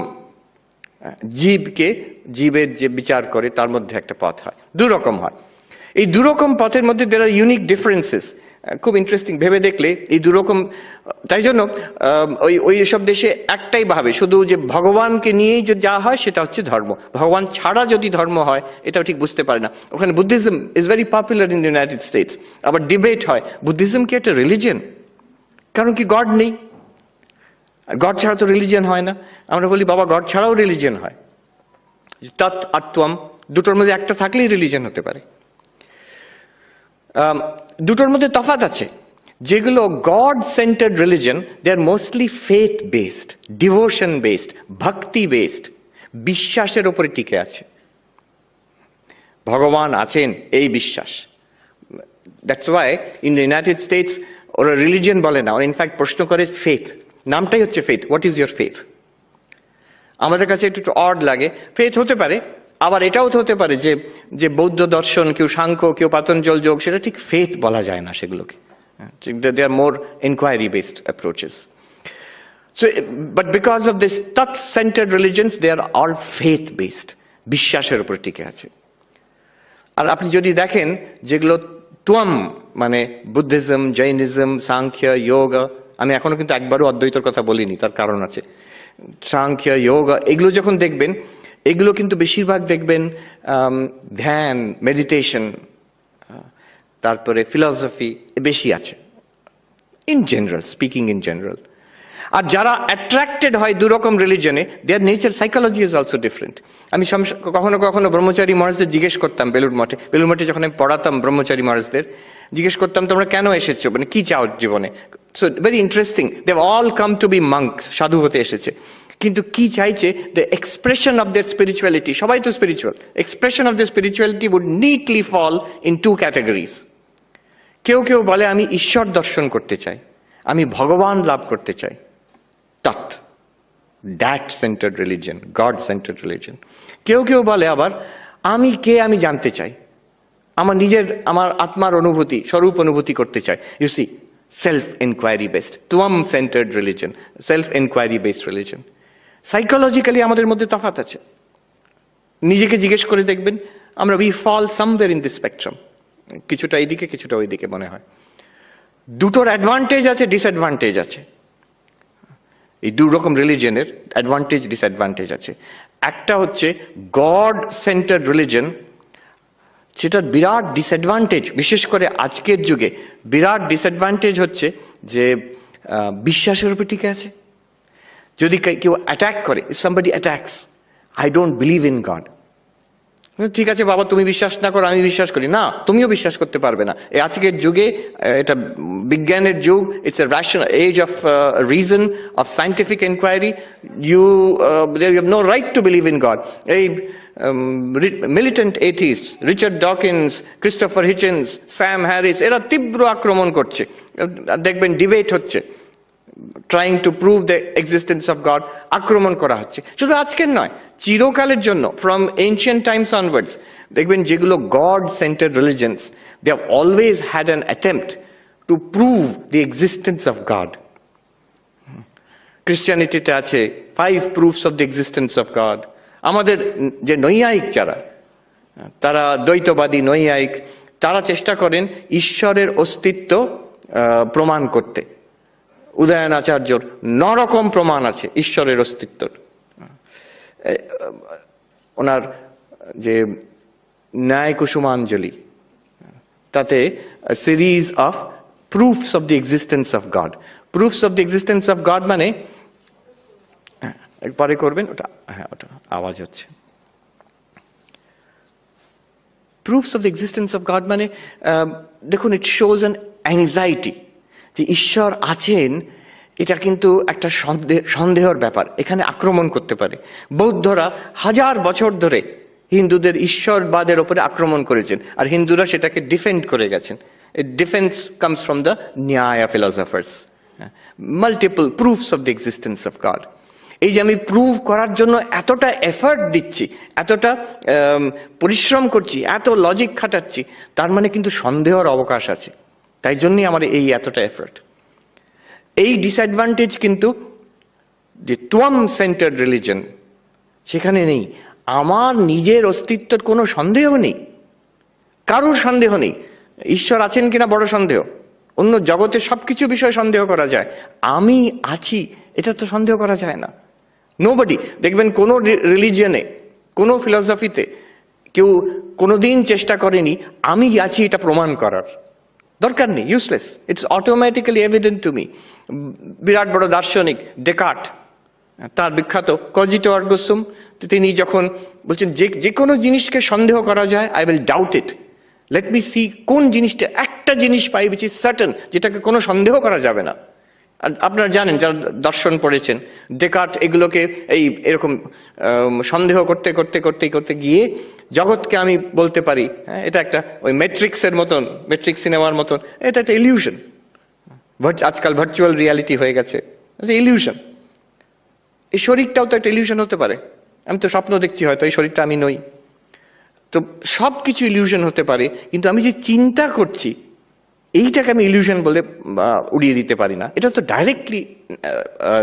জীবের যে বিচার করে তার মধ্যে একটা পথ হয়। দুরকম হয়। এই দুরকম পথের মধ্যে there are unique differences. খুব ইন্টারেস্টিং ভেবে দেখলে এই দুরকম। তাই জন্য ওই সব দেশে একটাই ভাবে, শুধু যে ভগবানকে নিয়েই যে যা হয় সেটা হচ্ছে ধর্ম, ভগবান ছাড়া যদি ধর্ম হয় এটাও ঠিক বুঝতে পারে না। ওখানে Buddhism is very popular in United states. আবার ডিবেট হয়, বুদ্ধিজম কি একটা রিলিজিয়ন? কারণ কি গড নেই, গড ছাড়া তো রিলিজিয়ন হয় না। আমরা বলি বাবা গড ছাড়াও রিলিজিয়ন হয়। তৎ আর ত্বম, দুটোর মধ্যে একটা থাকলেই রিলিজিয়ন হতে পারে। দুটোর মধ্যে তফাৎ আছে। যেগুলো God centred religion, they are mostly faith based, devotion based, bhakti based, বিশ্বাসের উপরে টিকে আছে। ভগবান আছেন এই বিশ্বাস। That's why in the United States ওরা রিলিজিয়ন বলে না, ওরা ইনফ্যাক্ট প্রশ্ন করে ফেথ, নামটাই হচ্ছে faith. What is your faith? আমাদের কাছে একটু অড লাগে। ফেথ হতে পারে, আবার এটাও তো হতে পারে যে যে বৌদ্ধ দর্শন, কেউ সাংখ্য, কেউ পাতঞ্জল যোগ, সেটা ঠিক ফেথ বলা যায় না সেগুলোকে। They are more enquiry based approaches. So, but because of this Tat-centered religions, they are all faith-based, বিশ্বাসের উপর টিকে আছে। আর আপনি যদি দেখেন যেগুলো তুয়াম, মানে বুদ্ধিজম, জৈনিজম, সাংখ্য, যোগা, আমি এখনো কিন্তু একবারও অদ্বৈতর কথা বলিনি, তার কারণ আছে। সাংখ্য, যোগা, এগুলো যখন দেখবেন, এগুলো কিন্তু বেশিরভাগ দেখবেন ধ্যান, মেডিটেশন, তারপরে ফিলসফি বেশি আছে, in general, speaking in general. আর যারা অ্যাট্রাক্টেড হয় দুরকম রিলিজনে, their nature psychology is also different. আমি কখনো কখনো ব্রহ্মচারী মহারাজদের জিজ্ঞেস করতাম, বেলুড় মঠে যখন আমি পড়াতাম ব্রহ্মচারী মহারাজদের, জিজ্ঞেস করতাম তোমরা কেন এসেছো, মানে কি চাও জীবনে? So very interesting, they have all come to be monks, সাধু হতে এসেছে, কিন্তু কি চাইছে? The expression of that spirituality, সবাই তো spiritual, expression of the spirituality would neatly fall in two categories. কেউ কেউ বলে আমি ঈশ্বর দর্শন করতে চাই, আমি ভগবান লাভ করতে চাই, Tat, that centered religion, God centered religion. কেউ কেউ বলে আবার আমি কে আমি জানতে চাই, আমার আত্মার অনুভূতি, স্বরূপ অনুভূতি করতে চাই। You see, self enquiry based, তুয়াম centred religion, self enquiry based religion. Psychologically আমাদের মধ্যে তফাৎ আছে। নিজেকে জিজ্ঞেস করে দেখবেন, আমরা we fall somewhere in this spectrum, কিছুটা এইদিকে কিছুটা ওইদিকে মনে হয়। দুটোর অ্যাডভান্টেজ আছে, ডিসঅ্যাডভান্টেজ আছে। এই দু রকম রিলিজনের অ্যাডভান্টেজ ডিসঅ্যাডভান্টেজ আছে। একটা হচ্ছে গড সেন্টার্ড রিলিজন, সেটার বিরাট ডিসঅ্যাডভান্টেজ, বিশেষ করে আজকের যুগে বিরাট ডিসঅ্যাডভান্টেজ হচ্ছে যে বিশ্বাসের উপর টিকে আছে। যদি কেউ অ্যাটাক করে, somebody attacks, I don't believe in God, ঠিক আছে বাবা তুমি বিশ্বাস না করো, আমি বিশ্বাস করি না, তুমিও বিশ্বাস করতে পারবে না। এই আজকের যুগে, এটা বিজ্ঞানের যুগ, it's a rational age of reason, of scientific enquiry. You have no right to believe in God. এই militant atheist, Richard Dawkins, Christopher Hitchens, Sam Harris, এরা তীব্র আক্রমণ করছে। দেখবেন ডিবেট হচ্ছে, trying to prove the existence of God, আক্রমণ করা হচ্ছে। শুধু আজকের নয়, চিরকালের জন্য, ফ্রম এনশিয়েন্ট টাইমস অনওয়ার্ডস, দেখবেন যেগুলো God centred religions, they have always had an attempt to prove the existence of God. ক্রিশ্চিয়ানিটিতে আছে 5 proofs of the existence of God. আমাদের যে নৈয়ায়িক যারা, তারা দ্বৈতবাদী নৈয়ায়িক, তারা চেষ্টা করেন ঈশ্বরের অস্তিত্ব প্রমাণ করতে। উদয়ন আচার্যর 9 রকম প্রমাণ আছে ঈশ্বরের অস্তিত্বর। ওনার যে ন্যায় কুসুমাঞ্জলি, তাতে series of proofs of the existence of god. Proofs of the existence of god মানে, পরে করবেন ওটা, হ্যাঁ ওটা আওয়াজ হচ্ছে। Proofs of the existence of god মানে, দেখুন, ইট শোজ অ্যান অ্যাংজাইটি যে ঈশ্বর আছেন, এটা কিন্তু একটা সন্দেহের ব্যাপার, এখানে আক্রমণ করতে পারে। বৌদ্ধরা 1000 বছর ধরে হিন্দুদের ঈশ্বরবাদের উপরে আক্রমণ করেছেন, আর হিন্দুরা সেটাকে ডিফেন্ড করে গেছেন। Defence comes from the ন্যায়া philosophers. Multiple proofs of the existence of god. এই যে আমি প্রুভ করার জন্য এতটা এফার্ট দিচ্ছি, এতটা পরিশ্রম করছি, এত লজিক খাটাচ্ছি, তার মানে কিন্তু সন্দেহের অবকাশ আছে। তাই জন্যই আমার এই এতটা এফার্ট। এই ডিসঅ্যাডভান্টেজ কিন্তু যে তুয়াম সেন্টার্ড রিলিজন, সেখানে নেই। আমার নিজের অস্তিত্বের কোনো সন্দেহ নেই, কারোর সন্দেহ নেই। ঈশ্বর আছেন কিনা বড় সন্দেহ, অন্য জগতের সবকিছু বিষয়ে সন্দেহ করা যায়, আমি আছি এটা তো সন্দেহ করা যায় না। নোবডি, দেখবেন কোনো রিলিজিয়নে, কোনো ফিলসফিতে কেউ কোনোদিন চেষ্টা করেনি আমি আছি এটা প্রমাণ করার। দরকার নেই, useless, it's automatically evident to me. বিরাট বড় দার্শনিক ডেকার্ট, তার বিখ্যাত কজিটো আর্গো সুম, তিনি যখন বলছেন যে কোনো জিনিসকে সন্দেহ করা যায়, I will doubt it, let me see কোন জিনিসটা, একটা জিনিস পাই উইচ ইজ সার্টেন, যেটাকে কোনো সন্দেহ করা যাবে না। আর আপনারা জানেন যারা দর্শন পড়েছেন, ডেকার্ট এগুলোকে এরকম সন্দেহ করতে করতে করতে করতে গিয়ে জগৎকে আমি বলতে পারি, হ্যাঁ এটা একটা ওই ম্যাট্রিক্সের মতন, ম্যাট্রিক্স সিনেমার মতন, এটা একটা ইলিউশন। আজকাল ভার্চুয়াল রিয়ালিটি হয়ে গেছে, ইলিউশন। এই শরীরটাও তো একটা ইলিউশন হতে পারে। আমি তো স্বপ্ন দেখছি, হয়তো এই শরীরটা আমি নই। তো সব কিছু ইলিউশন হতে পারে, কিন্তু আমি যে চিন্তা করছি এইটাকে আমি ইলিউশন বলে উড়িয়ে দিতে পারি না। এটা তো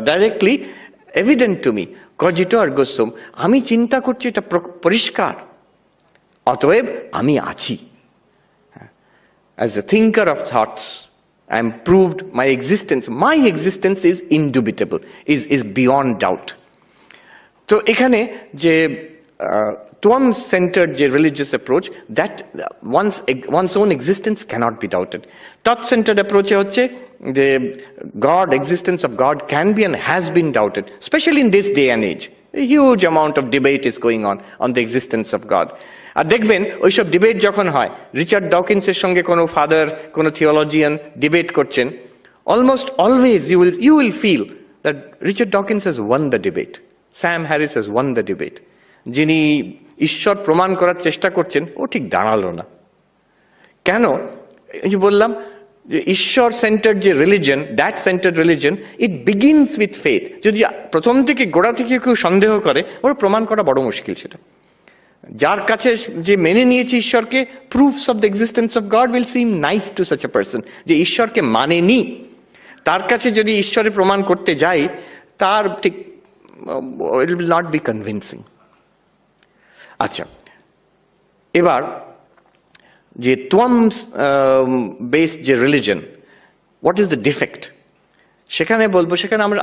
ডাইরেক্টলি এভিডেন্ট টু মি, কজিটো আর্গো সুম। আমি চিন্তা করছি, এটা পরিষ্কার, অতএব আমি আছি। As a thinker of thoughts I am proved my existence is indubitable, is beyond doubt. তো এখানে যে Twam centered যে religious approach, that one's own existence cannot be doubted. Tat centered approach হচ্ছে যে existence of God can be and has been doubted, especially in this day and age. A huge amount of debate is going on the existence of God. আর দেখবেন ওইসব ডিবেট যখন হয়, রিচার্ড ডকিন্সের সঙ্গে কোনো ফাদার, কোনো থিওলজিয়ান ডিবেট করছেন, almost always you will feel that Richard Dawkins has won the debate, Sam Harris has won the debate. যিনি ঈশ্বর প্রমাণ করার চেষ্টা করছেন, ও ঠিক দাঁড়ালো না। কেন? এই যে বললাম যে ঈশ্বর সেন্টার্ড যে religion, that centred religion, it begins with faith. যদি প্রথম থেকে গোড়া থেকে কেউ সন্দেহ করে, ওর প্রমাণ করা বড় মুশকিল। সেটা যার কাছে যে মেনে নিয়েছে ঈশ্বরকে, proofs of the existence of god will SIM nice to such a person. যে ঈশ্বরকে মানেনি, তার কাছে যদি ঈশ্বরের প্রমাণ করতে যাই, তার ঠিক it will not be convincing. আচ্ছা, এবার যে তোয়াম বেসড যে religion, what is the defect, সেখানে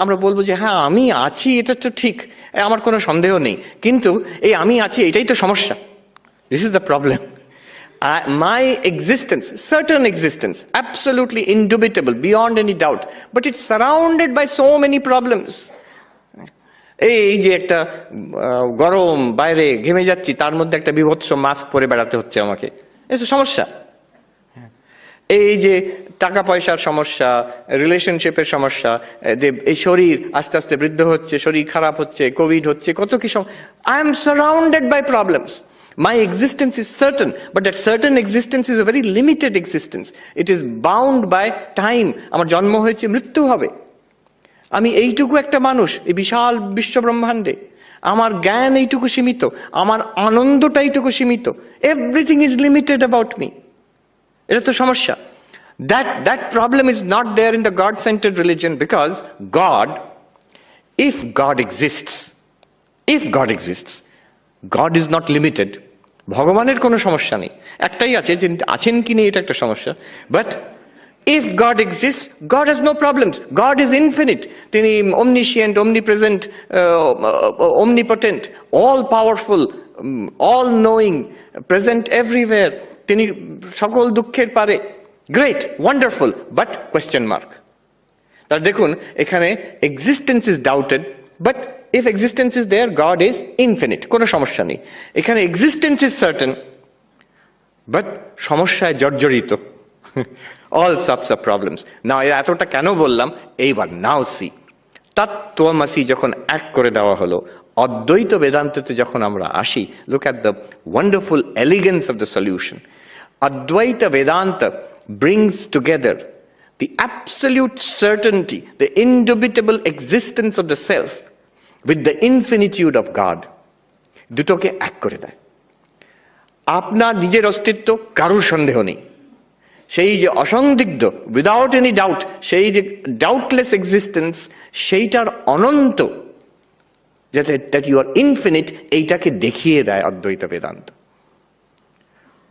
আমরা বলবো যে হ্যাঁ আমি আছি, এটা তো ঠিক, আমার কোনো সন্দেহ নেই, কিন্তু এই আমি আছি এটাই তো সমস্যা। This is the problem. My existence, certain existence, absolutely indubitable, beyond any doubt, but it's surrounded by so many problems. এই যে একটা গরম, বাইরে ঘেমে যাচ্ছি, তার মধ্যে একটা বিভৎস মাস্ক পরে বেড়াতে হচ্ছে আমাকে, এই তো সমস্যা। এই যে টাকা পয়সার সমস্যা, রিলেশনশিপের সমস্যা, এই শরীর আস্তে আস্তে বৃদ্ধ হচ্ছে, শরীর খারাপ হচ্ছে, কোভিড হচ্ছে, কত কি I am surrounded by problems. My existence is certain, but that certain existence is a very limited existence. It is bound by time. আমার জন্ম হয়েছে, মৃত্যু হবে। আমি এইটুকু একটা মানুষ এই বিশাল বিশ্ব ব্রহ্মাণ্ডে, আমার জ্ঞান এইটুকু সীমিত, আমার আনন্দটা এইটুকু সীমিত। Everything is limited about me. এটা তো সমস্যা। That problem is not there in the God-centered religion, because if God exists, God is not limited. ভগবানের কোনো সমস্যা নেই, একটাই আছে, যে আছেন কি নেই এটা একটা সমস্যা। But if God exists, God has no problems. God is infinite. তিনি omniscient, omnipresent, omnipotent, all powerful, all knowing, present everywhere. তিনি সকল দুঃখের পারে। Great, wonderful, but question mark. তাহলে দেখুন এখানে existence is doubted, but if existence is there, God is infinite, কোনো সমস্যা নেই। এখানে এক্সিস্টেন্স ইজ সার্টেন, বাট সমস্যায় জর্জরিত। all sorts of problems. Now এতটা কেন বললাম, এইবার নাও সি তত্ত্বমসি যখন এক করে দেওয়া হলো, অদ্বৈত বেদান্ততে যখন আমরা আসি, look at the wonderful elegance of the solution. Advaita Vedanta brings together the absolute certainty, the indubitable existence of the self with the infinitude of God. দুটোকে এক করে দেয়। আপনার নিজের অস্তিত্ব কারোর সন্দেহ নেই, সেই যে অসন্দিগ্ধ, উইদাউট এনি ডাউট, সেই যে ডাউটলেস এক্সিস্টেন্স, সেইটার অনন্ত, যাতে দ্যাট ইউ আর ইনফিনিট, এইটাকে দেখিয়ে দেয় অদ্বৈত বেদান্ত।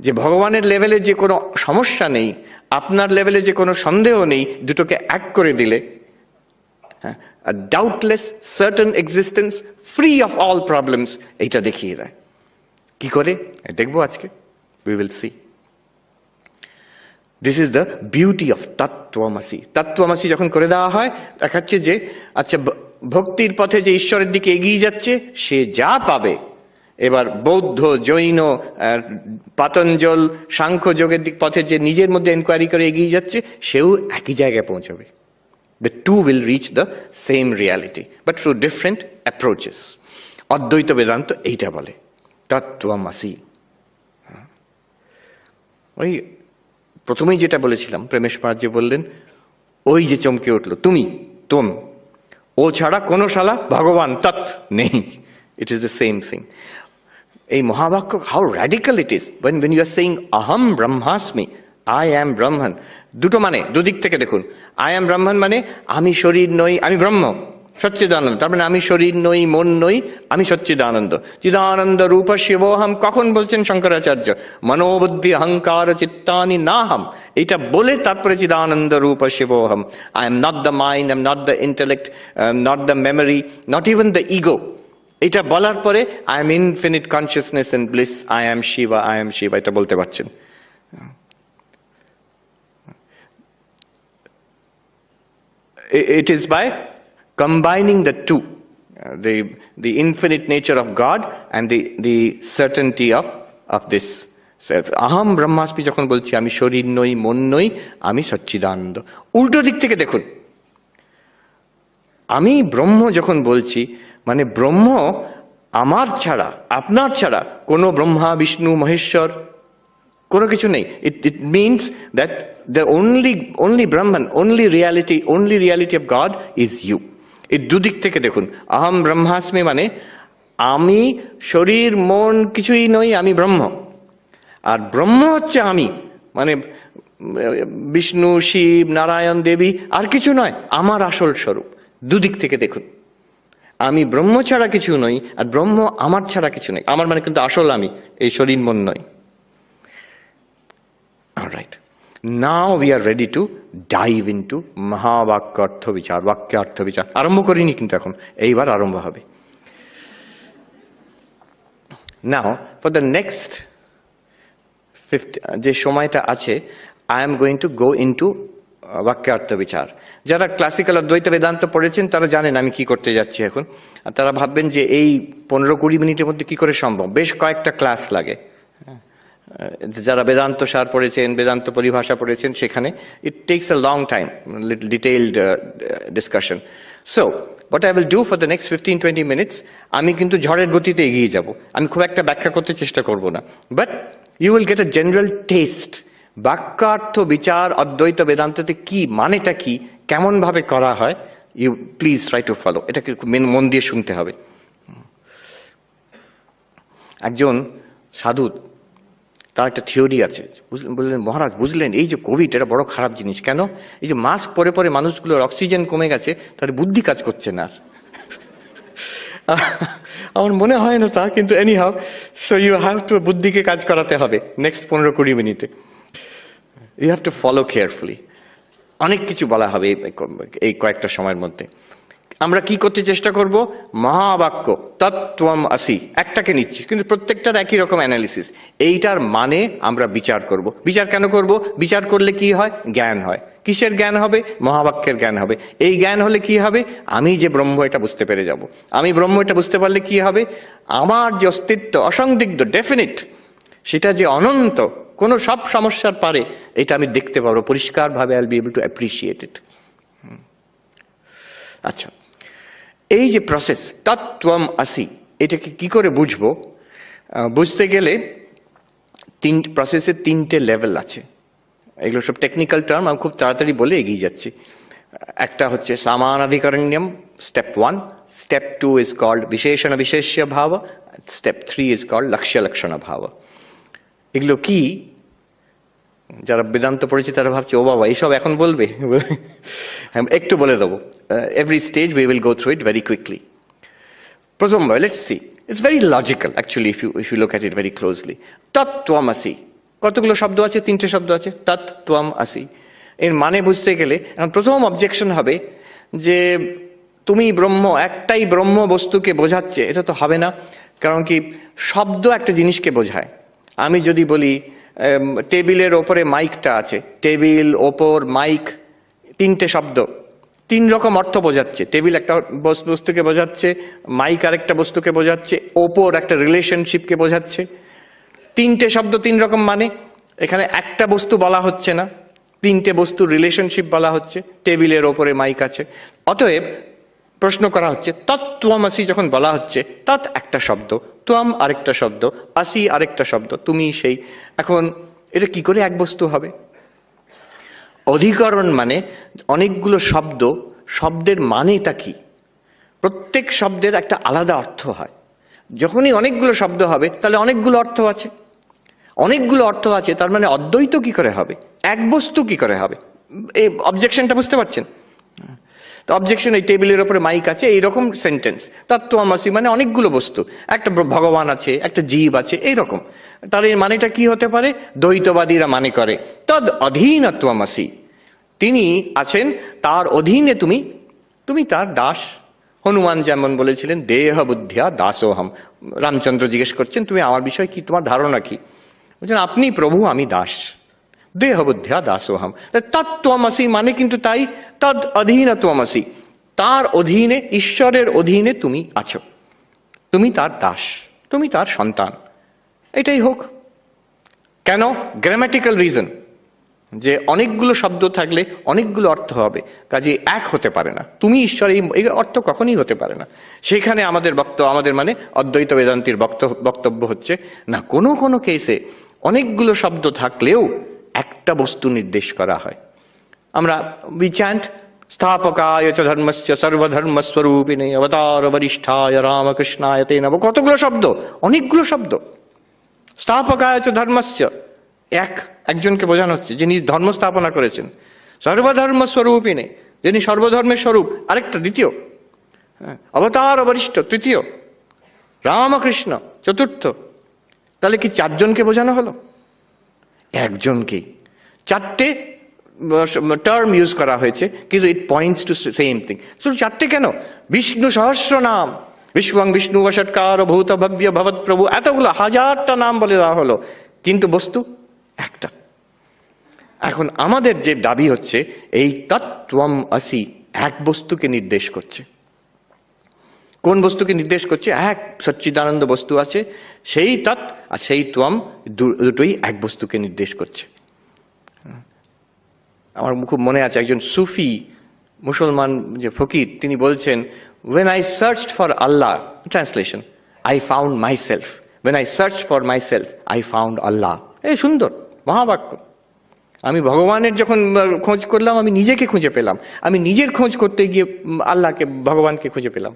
যে ভগবানের লেভেলে যে কোনো সমস্যা নেই, আপনার লেভেলে যে কোনো সন্দেহ নেই, দুটোকে এক করে দিলে doubtless certain existence, free of all problems, এইটা দেখিয়ে দেয়। কি করে দেখবো আজকে, we will see. This is the beauty of তত্ত্বমসি। তত্ত্বমসি যখন করে দেওয়া হয়, দেখাচ্ছে যে আচ্ছা ভক্তির পথে যে ঈশ্বরের দিকে এগিয়ে যাচ্ছে, সে যা পাবে এবার বৌদ্ধ, জৈন, পাতঞ্জল, সাংখ্য যোগের দিক পথে যে নিজের মধ্যে এনকোয়ারি করে এগিয়ে যাচ্ছে, সেও একই জায়গায় পৌঁছবে। The two will reach the same reality, but through different approaches. অদ্বৈত বেদান্ত এইটা বলে, তত্ত্বমসি। ওই প্রথমেই যেটা বলেছিলাম, প্রেমেশ মহারাজ যে বললেন, ওই যে চমকে উঠলো, তুমি, তোম, ও ছাড়া কোনো শালা ভগবান তৎ নেই। It is the same thing. এই মহাবাক্য, how radical it is when you are saying aham brahmasmi, I am Brahman। দুটো মানে, দুদিক থেকে দেখুন। I am Brahman মানে আমি শরীর নই, আমি ব্রহ্ম, সচ্চিদানন্দ। তার মানে আমি শরীর নই, মন নই, আমি সচ্চিদানন্দ, চিদানন্দ রূপ শিবোহম। কখন বলছেন শঙ্করাচার্য? মনোবুদ্ধি অহংকার চিত্তানি নাহম। এটা বলে তারপরে চিদানন্দ রূপ শিবোহম। I am not the mind, I am not the intellect, not the memory, not even the ego। এটা বলার পরে I am infinite consciousness and bliss, I am Shiva, I am Shiva, এটা বলতে পারছেন। It is by combining the two, the infinite nature of God and the certainty of this self. Aham brahmasmi যখন বলছি, আমি শরীর নই, মন নই, আমি সচ্চিদানন্দ। উল্টো দিক থেকে দেখুন, আমি ব্রহ্ম যখন বলছি, মানে ব্রহ্ম আমার ছাড়া, আপনার ছাড়া কোনো ব্রহ্মা, বিষ্ণু, মহেশ্বর কোনো কিছু নেই। It means that the only Brahman, only reality of God is you. এই দুদিক থেকে দেখুন, আহম ব্রহ্মাস্মি মানে আমি শরীর মন কিছুই নই, আমি ব্রহ্ম। আর ব্রহ্ম হচ্ছে আমি, মানে বিষ্ণু, শিব, নারায়ণ, দেবী আর কিছু নয়, আমার আসল স্বরূপ। দুদিক থেকে দেখুন, আমি ব্রহ্ম ছাড়া কিছু নই, আর ব্রহ্ম আমার ছাড়া কিছু নেই। আমার মানে কিন্তু আসল আমি, এই শরীর মন নয়। All right. Now we are ready to dive into মহাবাক্যার্থ বিচার, বাক্যার্থ বিচার। আরম্ভ করিনি কিন্তু এখন, এইবার আরম্ভ হবে। Now for the next 50 যে সময়টা আছে, I am going to go into বাক্যার্থ বিচার। যারা ক্লাসিক্যাল অদ্বৈত বেদান্ত পড়েছেন তারা জানেন আমি কি করতে যাচ্ছি এখন। আর তারা ভাববেন যে এই 15-20 মিনিটের মধ্যে কি করে সম্ভব, বেশ কয়েকটা ক্লাস লাগে। যারা বেদান্ত সার পড়েছেন, বেদান্ত পরিভাষা পড়েছেন, সেখানে it takes a long time, little detailed discussion. So what I will do for the next 15-20 minutes, আমি কিন্তু ঝড়ের গতিতে এগিয়ে যাব। আমি খুব একটা ব্যাখ্যা করতে চেষ্টা করব না, but you will get a general taste। বাক্যার্থ বিচার অদ্বৈত বেদান্ততে কি, মানেটা কি, কেমন ভাবে করা হয়, you please try to follow। এটাকে মন দিয়ে শুনতে হবে। একজন সাধু, তার একটা থিওরি আছে। বললেন, মহারাজ বুঝলেন, এই যে কোভিড, এটা বড় খারাপ জিনিস। কেন? এই যে মাস্ক পরে পরে মানুষগুলোর অক্সিজেন কমে গেছে, তার বুদ্ধি কাজ করছে না। আমার মনে হয় না তা, কিন্তু anyhow, so you have to, বুদ্ধিকে কাজ করাতে হবে নেক্সট 15-20 মিনিটে। You have to follow carefully. অনেক কিছু বলা হবে এই কয়েকটা সময়ের মধ্যে। আমরা কি করতে চেষ্টা করব? মহাবাক্য তত্ত্বম আসি, একটাকে নিচ্ছি, কিন্তু প্রত্যেকটার একই রকম অ্যানালিসিস। এইটার মানে আমরা বিচার করব। বিচার কেন করব? বিচার করলে কি হয়? জ্ঞান হয়। কিসের জ্ঞান হবে? মহাবাক্যের জ্ঞান হবে। এই জ্ঞান হলে কি হবে? আমি যে ব্রহ্ম, এটা বুঝতে পেরে যাব। আমি ব্রহ্ম, এটা বুঝতে পারলে কি হবে? আমার যে অস্তিত্ব অসন্দিগ্ধ, ডেফিনিট, সেটা যে অনন্ত, কোনো সব সমস্যার পারে, এটা আমি দেখতে পারবো পরিষ্কারভাবে। I will be able to appreciate it. আচ্ছা, এই যে প্রসেস তত্ত্বম আসি, এটাকে কি করে বুঝবো? বুঝতে গেলে প্রসেসের 3টে লেভেল আছে। এগুলো সব টেকনিক্যাল টার্ম, আমি খুব তাড়াতাড়ি বলে এগিয়ে যাচ্ছি। একটা হচ্ছে সামানাধিকরণ্যম, স্টেপ 1। স্টেপ 2 ইজ কল্ড বিশেষণ বিশেষ্য ভাব। স্টেপ 3 ইজ কল্ড লক্ষ্য লক্ষণ ভাব। এগুলো কি? যারা বেদান্ত পড়েছে তারা ভাবছে, ও বাবা এইসব এখন বলবে। একটু বলে দেবো। Every stage we will go through it very quickly. প্রথমবার let's see, it's very logical actually if you look at it very closely. তত্ত্বমসি, কতগুলো শব্দ আছে? 3টে শব্দ আছে, তত্ত্বমসি। এর মানে বুঝতে গেলে এখন প্রথম অবজেকশন হবে যে তুমি ব্রহ্ম, একটাই ব্রহ্ম বস্তুকে বোঝাচ্ছে, এটা তো হবে না। কারণ কি, শব্দ একটা জিনিসকে বোঝায়। আমি যদি বলি টেবিলের ওপরে মাইকটা আছে, টেবিল, ওপর, মাইক, 3টে শব্দ। তিন রকম অর্থ বোঝাচ্ছে। টেবিল একটা বস্তুকে বোঝাচ্ছে, মাইক আরেকটা বস্তুকে বোঝাচ্ছে, ওপর একটা রিলেশনশিপকে বোঝাচ্ছে। তিনটে শব্দ তিন রকম মানে, এখানে একটা বস্তু বলা হচ্ছে না, তিনটে বস্তুর রিলেশনশিপ বলা হচ্ছে। টেবিলের ওপরে মাইক আছে, অতএব প্রশ্ন করা হচ্ছে তৎত্বমসি যখন বলা হচ্ছে, তৎ একটা শব্দ, ত্বম আরেকটা শব্দ, আসি আরেকটা শব্দ, তুমি সেই। এখন এটা কি করে এক বস্তু হবে? অধিকরণ মানে অনেকগুলো শব্দ, শব্দের মানেটা কি? প্রত্যেক শব্দের একটা আলাদা অর্থ হয়। যখনই অনেকগুলো শব্দ হবে তাহলে অনেকগুলো অর্থ আছে, অনেকগুলো অর্থ আছে, তার মানে অদ্বৈত কি করে হবে, এক বস্তু কি করে হবে? এই অবজেকশনটা বুঝতে পারছেন? তো অবজেকশন, এই টেবিলের ওপরে মাইক আছে, এইরকম সেন্টেন্স। তত্ত্বমসি মানে অনেকগুলো বস্তু, একটা ভগবান আছে, একটা জীব আছে, এইরকম। তার এই মানেটা কি হতে পারে? দ্বৈতবাদীরা মানে করে তদ অধীনত্বমসি, তিনি আছেন, তার অধীনে তুমি, তুমি তার দাস। হনুমান যেমন বলেছিলেন দেহ বুদ্ধিয়া দাসোহম। রামচন্দ্র জিজ্ঞেস করছেন তুমি আমার বিষয় কি, তোমার ধারণা কি? বলছেন আপনি প্রভু, আমি দাস। দেহ বুদ্ধিয়া দাসোহম। তত্ত্বমসি মানে কিন্তু তাই, তদ অধীনত্বমসি, তার অধীনে, ঈশ্বরের অধীনে তুমি আছো, তুমি তার দাস, তুমি তার সন্তান। এটাই হোক। কেন? গ্রামাটিক্যাল রিজন, যে অনেকগুলো শব্দ থাকলে অনেকগুলো অর্থ হবে, কাজে এক হতে পারে না। তুমি ঈশ্বর, এই অর্থ কখনই হতে পারে না। সেখানে আমাদের আমাদের মানে অদ্বৈত বেদান্তির বক্তব্য হচ্ছে না, কোনো কোনো কেসে অনেকগুলো শব্দ থাকলেও একটা বস্তু নির্দেশ করা হয়। আমরা উই চ্যান্ট স্থাপকায় চ ধর্মস্য সর্বধর্মস্বরূপিণে অবতার বরিষ্ঠায় রামকৃষ্ণায় তে নমঃ। কতগুলো শব্দ, অনেকগুলো শব্দ। স্থাপকায় চ ধর্মস্য, একজনকে বোঝানো হচ্ছে যিনি ধর্ম স্থাপনা করেছেন। সর্বধর্ম স্বরূপিণে, যিনি সর্বধর্মের স্বরূপ, আরেকটা দ্বিতীয়। অবতার বরিষ্ঠ তৃতীয়, রামকৃষ্ণ চতুর্থ। তাহলে কি চারজনকে বোঝানো হলো? একজনকেই। চারটে টার্ম ইউজ করা হয়েছে, কিন্তু ইট পয়েন্টস টু সেম থিং। শুধু চারটে কেন? বিষ্ণু সহস্র নাম, বিশ্বং বিষ্ণু বষৎকার ভূত ভব্য ভবৎ প্রভু, এতগুলো হাজারটা নাম বলে দেওয়া হলো, কিন্তু বস্তু একটা। এখন আমাদের যে দাবি হচ্ছে এই তত্ত্বম আসি এক বস্তুকে নির্দেশ করছে। কোন বস্তুকে নির্দেশ করছে? এক সচ্চিদানন্দ বস্তু আছে, সেই তৎ আর সেই ত্বম, দুটোই এক বস্তুকে নির্দেশ করছে। আমার খুব মনে আছে একজন সুফি মুসলমান যে ফকির, তিনি বলছেন when I searched for Allah, translation, I found myself. When I searched for myself, I found Allah. এই সুন্দর মহাবাক্য। আমি ভগবানের যখন খোঁজ করলাম, আমি নিজেকে খুঁজে পেলাম। আমি নিজের খোঁজ করতে গিয়ে আল্লাহকে, ভগবানকে খুঁজে পেলাম।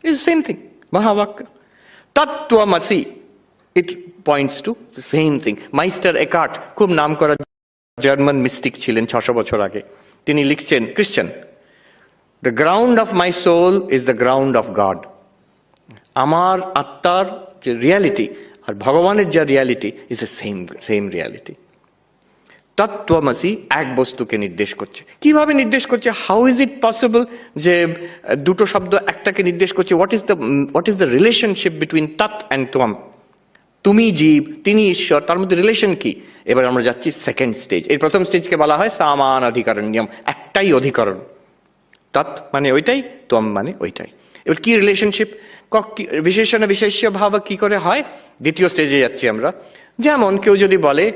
ইটস সেম থিং, মহাবাক্য। তত্ত্বমসি, it points to the same thing. Meister Eckhart, খুব নাম করা জার্মান মিস্টিক ছিলেন 600 বছর আগে। তিনি লিখছেন, Christian, the ground of my soul is the ground of God. আমার আত্মার যে রিয়ালিটি আর ভগবানের যা reality is the same reality. তত্ত্বমসি এক বস্তুকে নির্দেশ করছে। কিভাবে নির্দেশ করছে? হাউ ইজ ইট পসিবল যে দুটো শব্দ একটাকে নির্দেশ করছে? What is the relationship between তৎ অ্যান্ড ত্বম? তুমি জীব, তিনি ঈশ্বর, তার মধ্যে রিলেশন কি? এবার আমরা যাচ্ছি সেকেন্ড স্টেজ। এই প্রথম স্টেজকে বলা হয় সামান অধিকরণ্যম, একটাই অধিকরণ। তৎ মানে ওইটাই, ত্বম মানে ওইটাই। এবার কি রিলেশনশিপ, বিশেষণ বিশেষ্য ভাব কি করে হয়? দ্বিতীয় স্টেজে যাচ্ছি আমরা। যেমন কেউ যদি বলে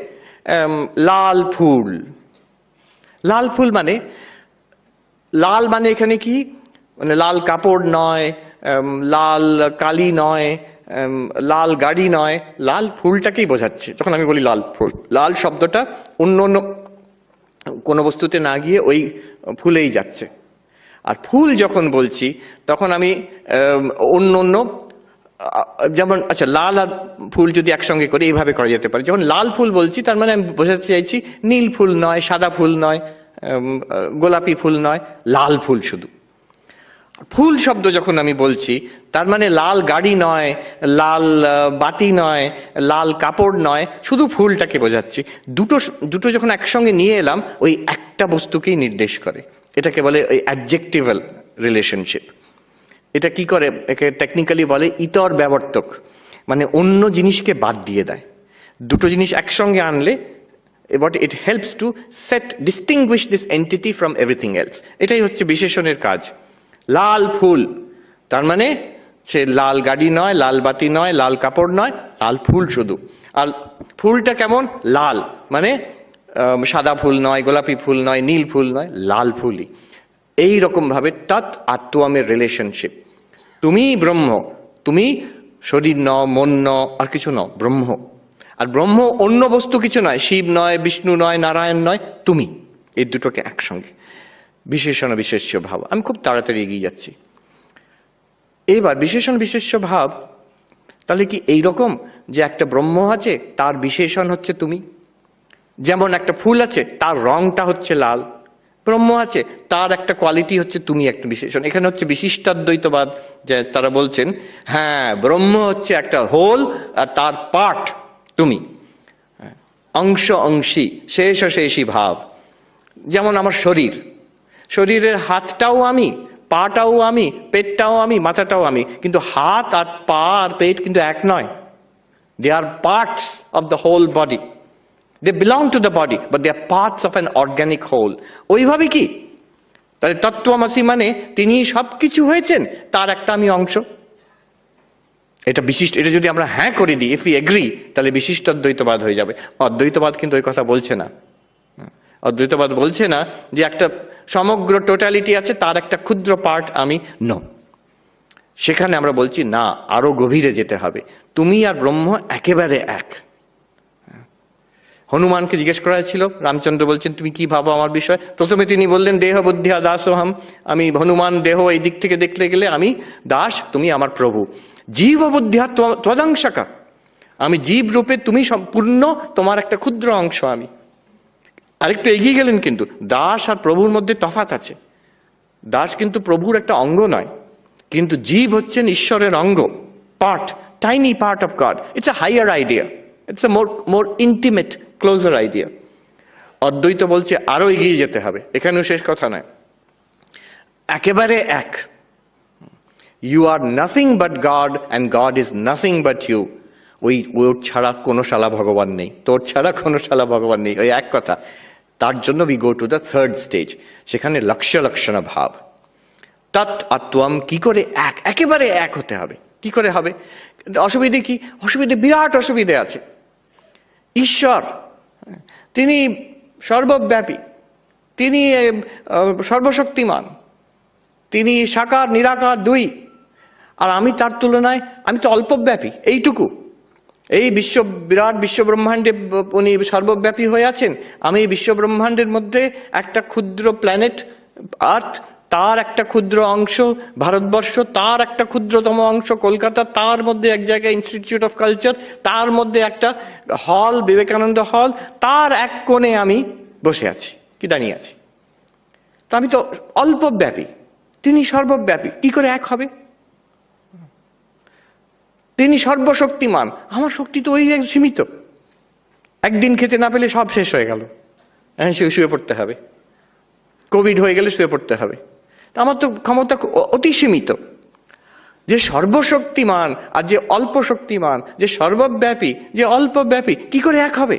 লাল ফুল, লাল ফুল মানে, লাল মানে এখানে কি, মানে লাল কাপড় নয়, লাল কালি নয়, লাল গাড়ি নয়, লাল ফুলটাকেই বোঝাচ্ছে। যখন আমি বলি লাল ফুল, লাল শব্দটা অন্য অন্য কোনো বস্তুতে না গিয়ে ওই ফুলেই যাচ্ছে। আর ফুল যখন বলছি তখন আমি অন্য অন্য, যেমন আচ্ছা লাল আর ফুল যদি একসঙ্গে করে এইভাবে করা যেতে পারে। যখন লাল ফুল বলছি তার মানে আমি বোঝাতে চাইছি নীল ফুল নয়, সাদা ফুল নয়, গোলাপি ফুল নয়, লাল ফুল শুধু। ফুল শব্দ যখন আমি বলছি তার মানে লাল গাড়ি নয়, লাল বাতি নয়, লাল কাপড় নয়, শুধু ফুলটাকে বোঝাচ্ছি। দুটো যখন একসঙ্গে নিয়ে এলাম, ওই একটা বস্তুকেই নির্দেশ করে। এটাকে বলে ওই অ্যাডজেক্টিভাল রিলেশনশিপ। এটা কি করে? একে টেকনিক্যালি বলে ইতর ব্যবর্তক, মানে অন্য জিনিসকে বাদ দিয়ে দেয়। দুটো জিনিস একসঙ্গে আনলে but it helps to distinguish this entity from everything else. এটাই হচ্ছে বিশেষণের কাজ। লাল ফুল, তার মানে সে লাল গাড়ি নয়, লাল বাতি নয়, লাল কাপড় নয়, লাল ফুল শুধু। আর ফুলটা কেমন? লাল, মানে সাদা ফুল নয়, গোলাপি ফুল নয়, নীল ফুল নয়, লাল ফুলই। এই রকম ভাবে তৎ আত্মামের রিলেশনশিপ। তুমি ব্রহ্ম, তুমি শরীর ন, মন ন, আর কিছু ন, ব্রহ্ম। আর ব্রহ্ম অন্য বস্তু কিছু নয়, শিব নয়, বিষ্ণু নয়, নারায়ণ নয়, তুমি। এই দুটোকে একসঙ্গে বিশেষণ বিশেষ্য ভাব। আমি খুব তাড়াতাড়ি এগিয়ে যাচ্ছি। এইবার বিশেষণ বিশেষ্য ভাব তাহলে কি এইরকম যে একটা ব্রহ্ম আছে, তার বিশেষণ হচ্ছে তুমি? যেমন একটা ফুল আছে, তার রংটা হচ্ছে লাল। ব্রহ্ম আছে, তার একটা কোয়ালিটি হচ্ছে তুমি, একটা বিশেষণ। এখানে হচ্ছে বিশিষ্টাদ্বৈতবাদ, যে তারা বলছেন হ্যাঁ ব্রহ্ম হচ্ছে একটা হোল, আর তার পার্ট তুমি, অংশ অংশী, শেষ শেষী ভাব। যেমন আমার শরীর, শরীরের হাতটাও আমি, পাটাও আমি, পেটটাও আমি, মাথাটাও আমি, কিন্তু হাত আর পা আর পেট কিন্তু এক নয়। They are parts of the whole body. They belong to the body, but they are parts of an organic whole. ওইভাবে কি তাহলে তত্ত্বমসি মানে তিনি সবকিছু হয়েছেন, তার একটা আমি অংশ। এটা বিশিষ্ট, এটা যদি আমরা হ্যাঁ করে দিই, ইফ উই এগ্রি, তাহলে বিশিষ্ট অদ্বৈতবাদ হয়ে যাবে। অদ্বৈতবাদ কিন্তু ওই কথা বলছে না। অদ্বৈতবাদ বলছে না যে একটা সমগ্র টোটালিটি আছে, তার একটা ক্ষুদ্র পার্ট আমি ন। সেখানে আমরা বলছি না, আরো গভীরে যেতে হবে। তুমি আর ব্রহ্ম একেবারে এক। হনুমানকে জিজ্ঞেস করা হয়েছিল, রামচন্দ্র বলছেন তুমি কি ভাবো আমার বিষয়? প্রথমে তিনি বললেন দেহ বুদ্ধি দাসোহম, আমি হনুমান দেহ, এই দিক থেকে দেখতে গেলে আমি দাস, তুমি আমার প্রভু। জীব বুদ্ধি ত্বদংশকা, আমি জীব রূপে, তুমি সম্পূর্ণ, তোমার একটা ক্ষুদ্র অংশ আমি। আরেকটু এগিয়ে গেলেন, কিন্তু দাস আর প্রভুর মধ্যে তফাৎ আছে। দাস কিন্তু প্রভুর একটা অঙ্গ নয়, কিন্তু জীব হচ্ছেন ঈশ্বরের অঙ্গ, part, tiny part of god. It's a hire idea, it's a more intimate, closure idea. অদ্বৈত বলছে আরো এগিয়ে যেতে হবে। এখানেও শেষ কথা নয়, একেবারে এক। You are nothing but God and God is nothing but you. ওর ছাড়া কোনো শালা ভগবান নেই, তোর ছাড়া কোনো শালা ভগবান নেই, ওই এক কথা। তার জন্য we go to the third stage, সেখানে লক্ষ্য লক্ষণ ভাব। তৎ আত্মম, কি করে এক, একেবারে এক হতে হবে। কি করে হবে? অসুবিধে কি? অসুবিধে, বিরাট অসুবিধে আছে। ঈশ্বর তিনি সর্বব্যাপী, তিনি সর্বশক্তিমান, তিনি সাকার নিরাকার দুই। আর আমি তার তুলনায়, আমি তো অল্পব্যাপী, এইটুকু। এই বিরাট বিশ্ব ব্রহ্মাণ্ডে উনি সর্বব্যাপী হয়ে আছেন। আমি এই বিশ্ব ব্রহ্মাণ্ডের মধ্যে একটা ক্ষুদ্র প্ল্যানেট আর্থ, তার একটা ক্ষুদ্র অংশ ভারতবর্ষ, তার একটা ক্ষুদ্রতম অংশ কলকাতা, তার মধ্যে এক জায়গায় ইনস্টিটিউট অফ কালচার, তার মধ্যে একটা হল, বিবেকানন্দ হল, তার এক কোণে আমি বসে আছি, কি দাঁড়িয়ে আছি। তা আমি তো অল্পব্যাপী, তিনি সর্বব্যাপী, কি করে এক হবে? তিনি সর্বশক্তিমান, আমার শক্তি তো ওই সীমিত। একদিন খেতে না পেলে সব শেষ হয়ে গেল, শুয়ে পড়তে হবে। কোভিড হয়ে গেলে শুয়ে পড়তে হবে। আমার তো ক্ষমতা অতি সীমিত। যে সর্বশক্তিমান আর যে অল্প শক্তিমান, যে সর্বব্যাপী, যে অল্পব্যাপী, কি করে এক হবে?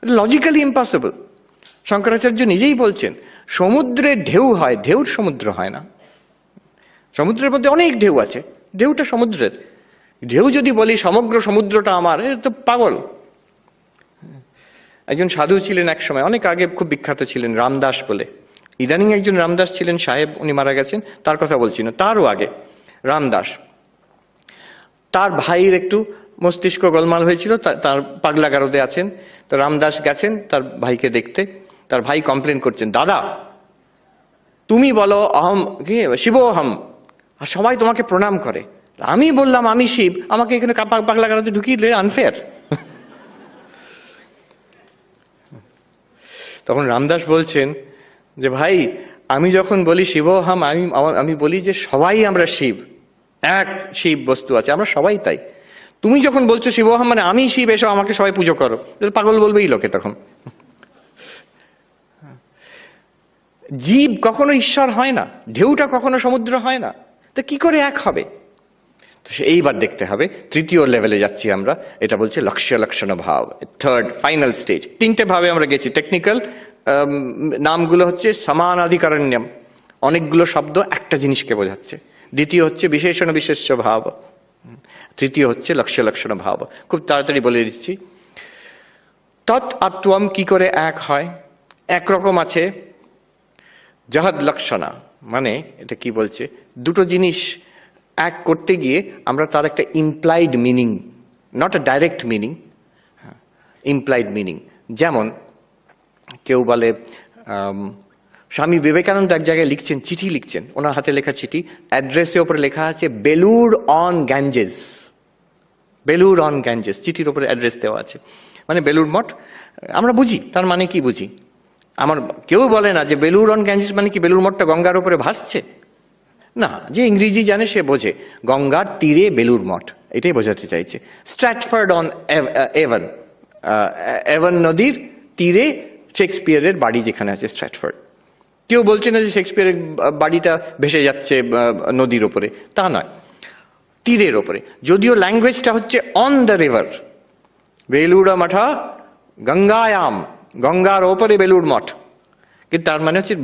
Logically impossible. শঙ্করাচার্য নিজেই বলছেন সমুদ্রের ঢেউ হয়, ঢেউর সমুদ্র হয় না। সমুদ্রের মধ্যে অনেক ঢেউ আছে, ঢেউটা সমুদ্রের। ঢেউ যদি বলি সমগ্র সমুদ্রটা আমার, এ তো পাগল। একজন সাধু ছিলেন এক সময়, অনেক আগে, খুব বিখ্যাত ছিলেন, রামদাস বলে। ইদানিং একজন রামদাস ছিলেন সাহেব, উনি মারা গেছেন, তার কথা বলছি না, তারও আগে রামদাস। তার ভাইয়ের একটু মস্তিষ্ক গোলমাল হয়েছিল, তার পাগলাগারদে আছেন। তো রামদাস গেছেন তার ভাইকে দেখতে। তার ভাই কমপ্লেন করছেন, দাদা তুমি বলো অহম কি শিবোহম, আর সবাই তোমাকে প্রণাম করে। আমি বললাম আমি শিব, আমাকে এখানে পাগলাগারদে ঢুকিয়ে দিলে আনফেয়ার। তখন রামদাস বলছেন যে ভাই, আমি যখন বলি শিবোহম, আমি বলি যে সবাই আমরা শিব, এক শিব বস্তু আছে, আমরা সবাই তাই। তুমি যখন বলছো শিবোহম মানে আমি শিব, এসো আমাকে সবাই পুজো করো, পাগল বলবেই লোকে তখন। জীব কখনো ঈশ্বর হয় না, ঢেউটা কখনো সমুদ্র হয় না, তা কি করে এক হবে? এইবার দেখতে হবে তৃতীয় লেভেলে যাচ্ছি আমরা, এটা বলছে লক্ষ্য লক্ষণ ভাব, থার্ড ফাইনাল স্টেজ। তিনটে ভাবে আমরা গেছি। টেকনিক্যাল নামগুলো হচ্ছে সমানাধিকরণ্যম, অনেকগুলো শব্দ একটা জিনিসকে বোঝাচ্ছে। দ্বিতীয় হচ্ছে বিশেষণ বিশেষ্য ভাব, তৃতীয় হচ্ছে লক্ষ্য লক্ষণ ভাব। খুব তাড়াতাড়ি বলে দিচ্ছি। তৎ আর ত্বম কি করে এক হয়? একরকম আছে জহদ লক্ষণা, মানে এটা কি বলছে, দুটো জিনিস এক করতে গিয়ে আমরা তার একটা implied meaning, not a direct meaning, implied meaning. যেমন কেউ বলে স্বামী বিবেকানন্দ এক জায়গায় লিখছেন, চিঠি লিখছেন, ওনার হাতে লেখা চিঠি, অ্যাড্রেসের ওপরে লেখা আছে Belur on Ganges, Belur on Ganges, চিঠির ওপরে অ্যাড্রেস দেওয়া আছে, মানে বেলুর মঠ। আমরা বুঝি তার মানে কি বুঝি। আমার কেউ বলে না যে বেলুর অন গ্যাঞ্জেস মানে কি বেলুর মঠটা গঙ্গার উপরে ভাসছে, না, যে ইংরেজি জানে সে বোঝে গঙ্গার তীরে বেলুর মঠ, এটাই বোঝাতে চাইছে। স্ট্র্যাটফোর্ড অন এভন, এভন নদীর তীরে শেক্সপিয়ারের বাড়ি যেখানে আছে স্ট্র্যাটফোর্ড। কেউ বলছে না যে শেক্সপিয়ারের বাড়িটা ভেসে যাচ্ছে নদীর ওপরে, তা নয়, তীরের ওপরে। যদিও ল্যাঙ্গুয়েজটা হচ্ছে অন দ্য রিভার, বেলুড়া মঠা গঙ্গায়াম, গঙ্গার ওপরে বেলুর মঠ, কিন্তু তার মানে হচ্ছে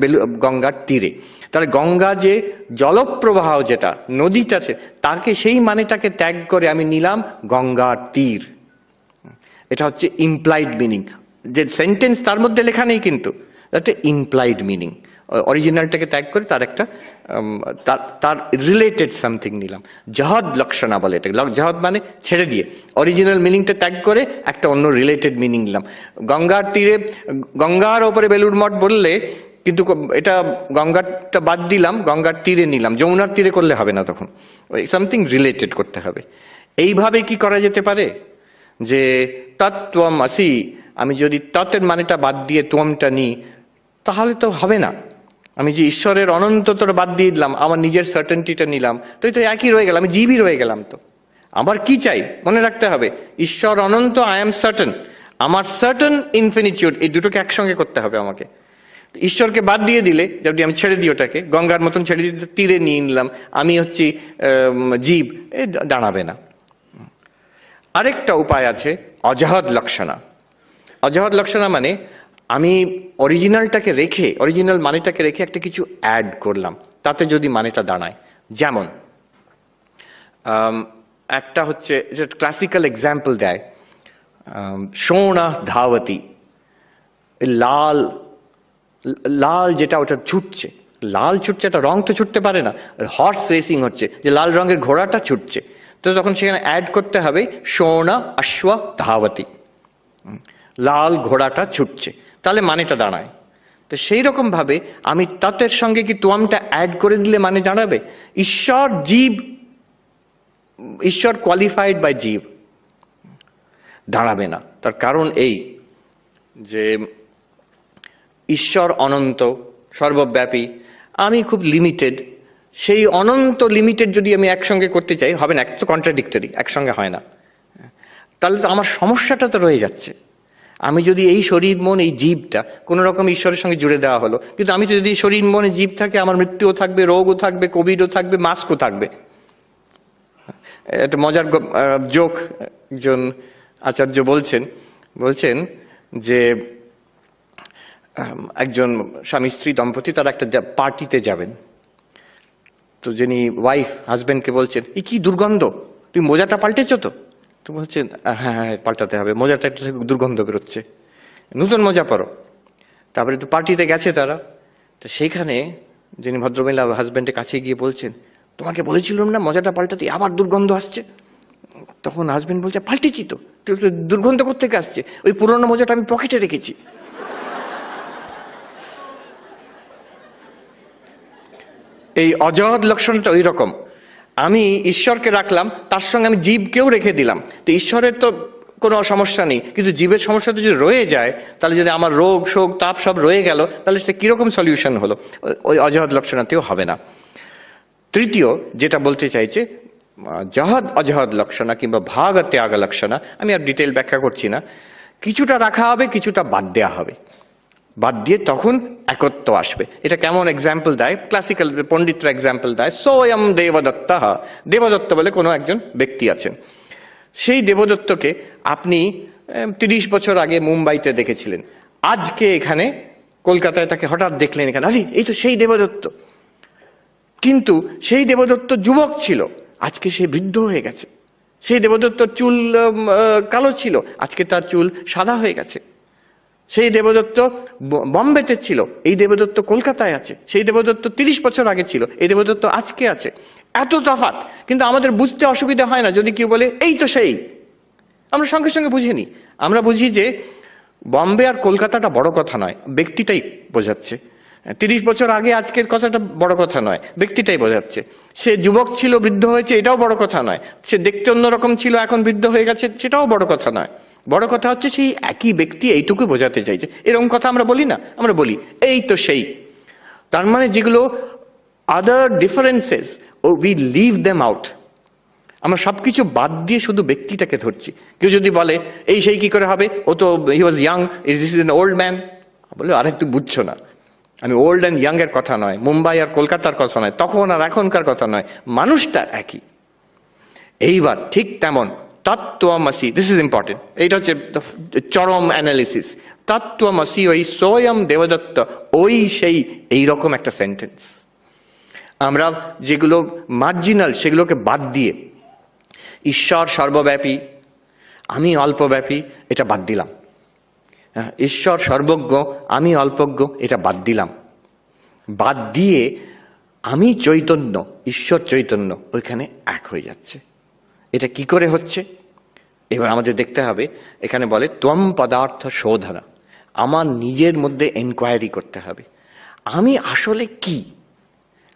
গঙ্গার তীরে। তাহলে গঙ্গা যে জলপ্রবাহ, যেটা নদীটা আছে, তাকে সেই মানেটাকে ত্যাগ করে আমি নিলাম গঙ্গার তীর। এটা হচ্ছে ইমপ্লাইড মিনিং, যে সেন্টেন্স তার মধ্যে লেখা নেই, কিন্তু একটা ইমপ্লাইড মিনিং। অরিজিনালটাকে ত্যাগ করে তার একটা তার রিলেটেড সামথিং নিলাম। জহদ লক্ষণা বলে এটাকে। জহদ মানে ছেড়ে দিয়ে, অরিজিনাল মিনিংটা ত্যাগ করে একটা অন্য রিলেটেড মিনিং নিলাম। গঙ্গার তীরে, গঙ্গার ওপরে বেলুর মঠ বললে, কিন্তু এটা গঙ্গারটা বাদ দিলাম, গঙ্গার তীরে নিলাম, যমুনার তীরে করলে হবে না, তখন সামথিং রিলেটেড করতে হবে। এইভাবে কি করা যেতে পারে যে তত্ত্বম আসি, আমি যদি তত্ত্বের মানেটা বাদ দিয়ে ত্বমটা নিই, তাহলে তো হবে না। আমি যে ঈশ্বরের অনন্ততা বাদ দিয়ে দিলাম, আমার নিজের সার্টেনটিটা নিলাম, তো এই তো একই রয়ে গেল, আমি জীবই রয়ে গেলাম। তো আমার কি চাই মনে রাখতে হবে, ঈশ্বর অনন্ত, আই এম সার্টেন, আমার সার্টেন ইনফিনিটিউড, এই দুটোকে একসঙ্গে করতে হবে আমাকে। ঈশ্বরকে বাদ দিয়ে দিলে, যদি আমি ছেড়ে দিই ওটাকে, গঙ্গার মতন ছেড়ে দিতে তীরে নিয়ে নিলাম, আমি হচ্ছি জীব, এ দাঁড়াবে না। আরেকটা উপায় আছে অজহদ লক্ষণা। অজহদ লক্ষণা মানে আমি অরিজিনালটাকে রেখে, অরিজিনাল মানেটাকে রেখে একটা কিছু অ্যাড করলাম, তাতে যদি মানেটা দাঁড়ায়। যেমন একটা হচ্ছে, ক্লাসিক্যাল এক্সাম্পল দেয়, সোনা ধাবতী, লাল, লাল যেটা ওটা ছুটছে, লাল ছুটছে, একটা রং তো ছুটতে পারে না, হর্স রেসিং হচ্ছে, যে লাল রঙের ঘোড়াটা ছুটছে, তো তখন সেখানে অ্যাড করতে হবে সোনা অশ্ব ধাবতী, লাল ঘোড়াটা ছুটছে, তাহলে মানেটা দাঁড়ায়। তো সেই রকম ভাবে আমি তত্ত্বের সঙ্গে কি ত্বমটা অ্যাড করে দিলে মানে দাঁড়াবে। ঈশ্বর জীব, ঈশ্বর কোয়ালিফাইড বাই জীব, দাঁড়াবে না। তার কারণ এই যে ঈশ্বর অনন্ত, সর্বব্যাপী, আমি খুব লিমিটেড। সেই অনন্ত লিমিটেড যদি আমি একসঙ্গে করতে চাই, হবে না, এক তো কন্ট্রাডিক্টরি, একসঙ্গে হয় না। তাহলে তো আমার সমস্যাটা তো রয়ে যাচ্ছে। আমি যদি এই শরীর মন, এই জীবটা কোনো রকম ঈশ্বরের সঙ্গে জুড়ে দেওয়া হলো, কিন্তু আমি তো যদি শরীর মনে জীব থাকে, আমার মৃত্যুও থাকবে, রোগও থাকবে, কোভিডও থাকবে, মাস্কও থাকবে। একটা মজার জোক একজন আচার্য বলছেন যে একজন স্বামী স্ত্রী দম্পতি তারা একটা পার্টিতে যাবেন, তো যিনি ওয়াইফ হাজবেন্ডকে বলছেন, এই কি দুর্গন্ধ, তুই মোজাটা পাল্টেছ তো? তো বলছেন, হ্যাঁ হ্যাঁ পাল্টাতে হবে, মোজাটা একটু দুর্গন্ধ বেরোচ্ছে, নতুন মোজা পরো। তারপরে তো পার্টিতে গেছে তারা, তো সেইখানে যিনি ভদ্রমহিলা হাজবেন্ডের কাছে গিয়ে বলছেন, তোমাকে বলেছিলাম না মোজাটা পাল্টাতে, আবার দুর্গন্ধ আসছে। তখন হাজবেন্ড বলছে, পাল্টেছি তো, দুর্গন্ধ কোত্থেকে আসছে? ওই পুরোনো মোজাটা আমি পকেটে রেখেছি। এই অজহদ লক্ষণটা ওই রকম, আমি ঈশ্বরকে রাখলাম, তার সঙ্গে আমি জীবকেও রেখে দিলাম। তো ঈশ্বরের তো কোনো সমস্যা নেই, কিন্তু জীবের সমস্যাটা যদি রয়ে যায়, তাহলে যদি আমার রোগ শোক তাপ সব রয়ে গেল, তাহলে সেটা কিরকম সলিউশন হলো? ওই অজহদ লক্ষণাতেও হবে না। তৃতীয় যেটা বলতে চাইছে, জহদ অজহদ লক্ষণা কিংবা ভাগ ত্যাগ লক্ষণা, আমি আর ডিটেল ব্যাখ্যা করছি না। কিছুটা রাখা হবে, কিছুটা বাদ দেওয়া হবে। বাদ দিয়ে তখন একত্ব আসবে। এটা কেমন এক্সাম্পল দেয়, ক্লাসিক্যাল পণ্ডিতরা এক্সাম্পল দেয়, সোয়ম দেবদত্ত। দেবদত্ত বলে কোনো একজন ব্যক্তি আছেন। সেই দেবদত্তকে আপনি 30 বছর আগে মুম্বাইতে দেখেছিলেন, আজকে এখানে কলকাতায় তাকে হঠাৎ দেখলেন এখানে, আরে এই তো সেই দেবদত্ত। কিন্তু সেই দেবদত্ত যুবক ছিল, আজকে সে বৃদ্ধ হয়ে গেছে। সেই দেবদত্তর চুল কালো ছিল, আজকে তার চুল সাদা হয়ে গেছে। সেই দেবদত্ত বম্বেতে ছিল, এই দেবদত্ত কলকাতায় আছে। সেই দেবদত্ত 30 বছর আগে ছিল, এই দেবদত্ত আজকে আছে। এত তফাৎ, কিন্তু আমাদের বুঝতে অসুবিধা হয় না যদি কেউ বলে এই তো সেই। আমরা সঙ্গে সঙ্গে বুঝে নিই। আমরা বুঝি যে বম্বে আর কলকাতাটা বড় কথা নয়, ব্যক্তিটাই বোঝাচ্ছে। 30 বছর আগে আজকের কথাটা বড় কথা নয়, ব্যক্তিটাই বোঝাচ্ছে। সে যুবক ছিল, বৃদ্ধ হয়েছে, এটাও বড় কথা নয়। সে দেখতে অন্যরকম ছিল, এখন বৃদ্ধ হয়ে গেছে, সেটাও বড় কথা নয়। বড় কথা হচ্ছে সেই একই ব্যক্তি, এইটুকু বোঝাতে চাইছে। এরকম কথা আমরা বলি না, আমরা বলি এই তো সেই। তার মানে যেগুলো আদার differences, we live them out. আমরা সবকিছু বাদ দিয়ে শুধু ব্যক্তিটাকে ধরছি। কেউ যদি বলে এই সেই কি করে হবে, ও তো he was young, this is an old man, বলে আরে তুই বুঝছো না, আমি ওল্ড অ্যান্ড ইয়াং এর কথা নয়, মুম্বাই আর কলকাতার কথা নয়, তখন আর এখনকার কথা নয়, মানুষটা একই। এইবার ঠিক তেমন তত্ত্বমসি, দিস ইজ ইম্পর্টেন্ট, এইটা হচ্ছে চরম অ্যানালিসিস। তত্ত্বমসি, ওই সোয়ম দেবদত্ত, ওই সেই, এইরকম একটা সেন্টেন্স। আমরা যেগুলো মার্জিনাল সেগুলোকে বাদ দিয়ে ঈশ্বর সর্বব্যাপী, আমি অল্পব্যাপী, এটা বাদ দিলাম। ঈশ্বর সর্বজ্ঞ, আমি অল্পজ্ঞ, এটা বাদ দিলাম। বাদ দিয়ে আমি চৈতন্য, ঈশ্বর চৈতন্য, ওইখানে এক হয়ে যাচ্ছে। এটা কি করে হচ্ছে এবার আমাদের দেখতে হবে। এখানে বলে ত্বম পদার্থ শোধনা, আমার নিজের মধ্যে এনকোয়ারি করতে হবে। আমি আসলে কি?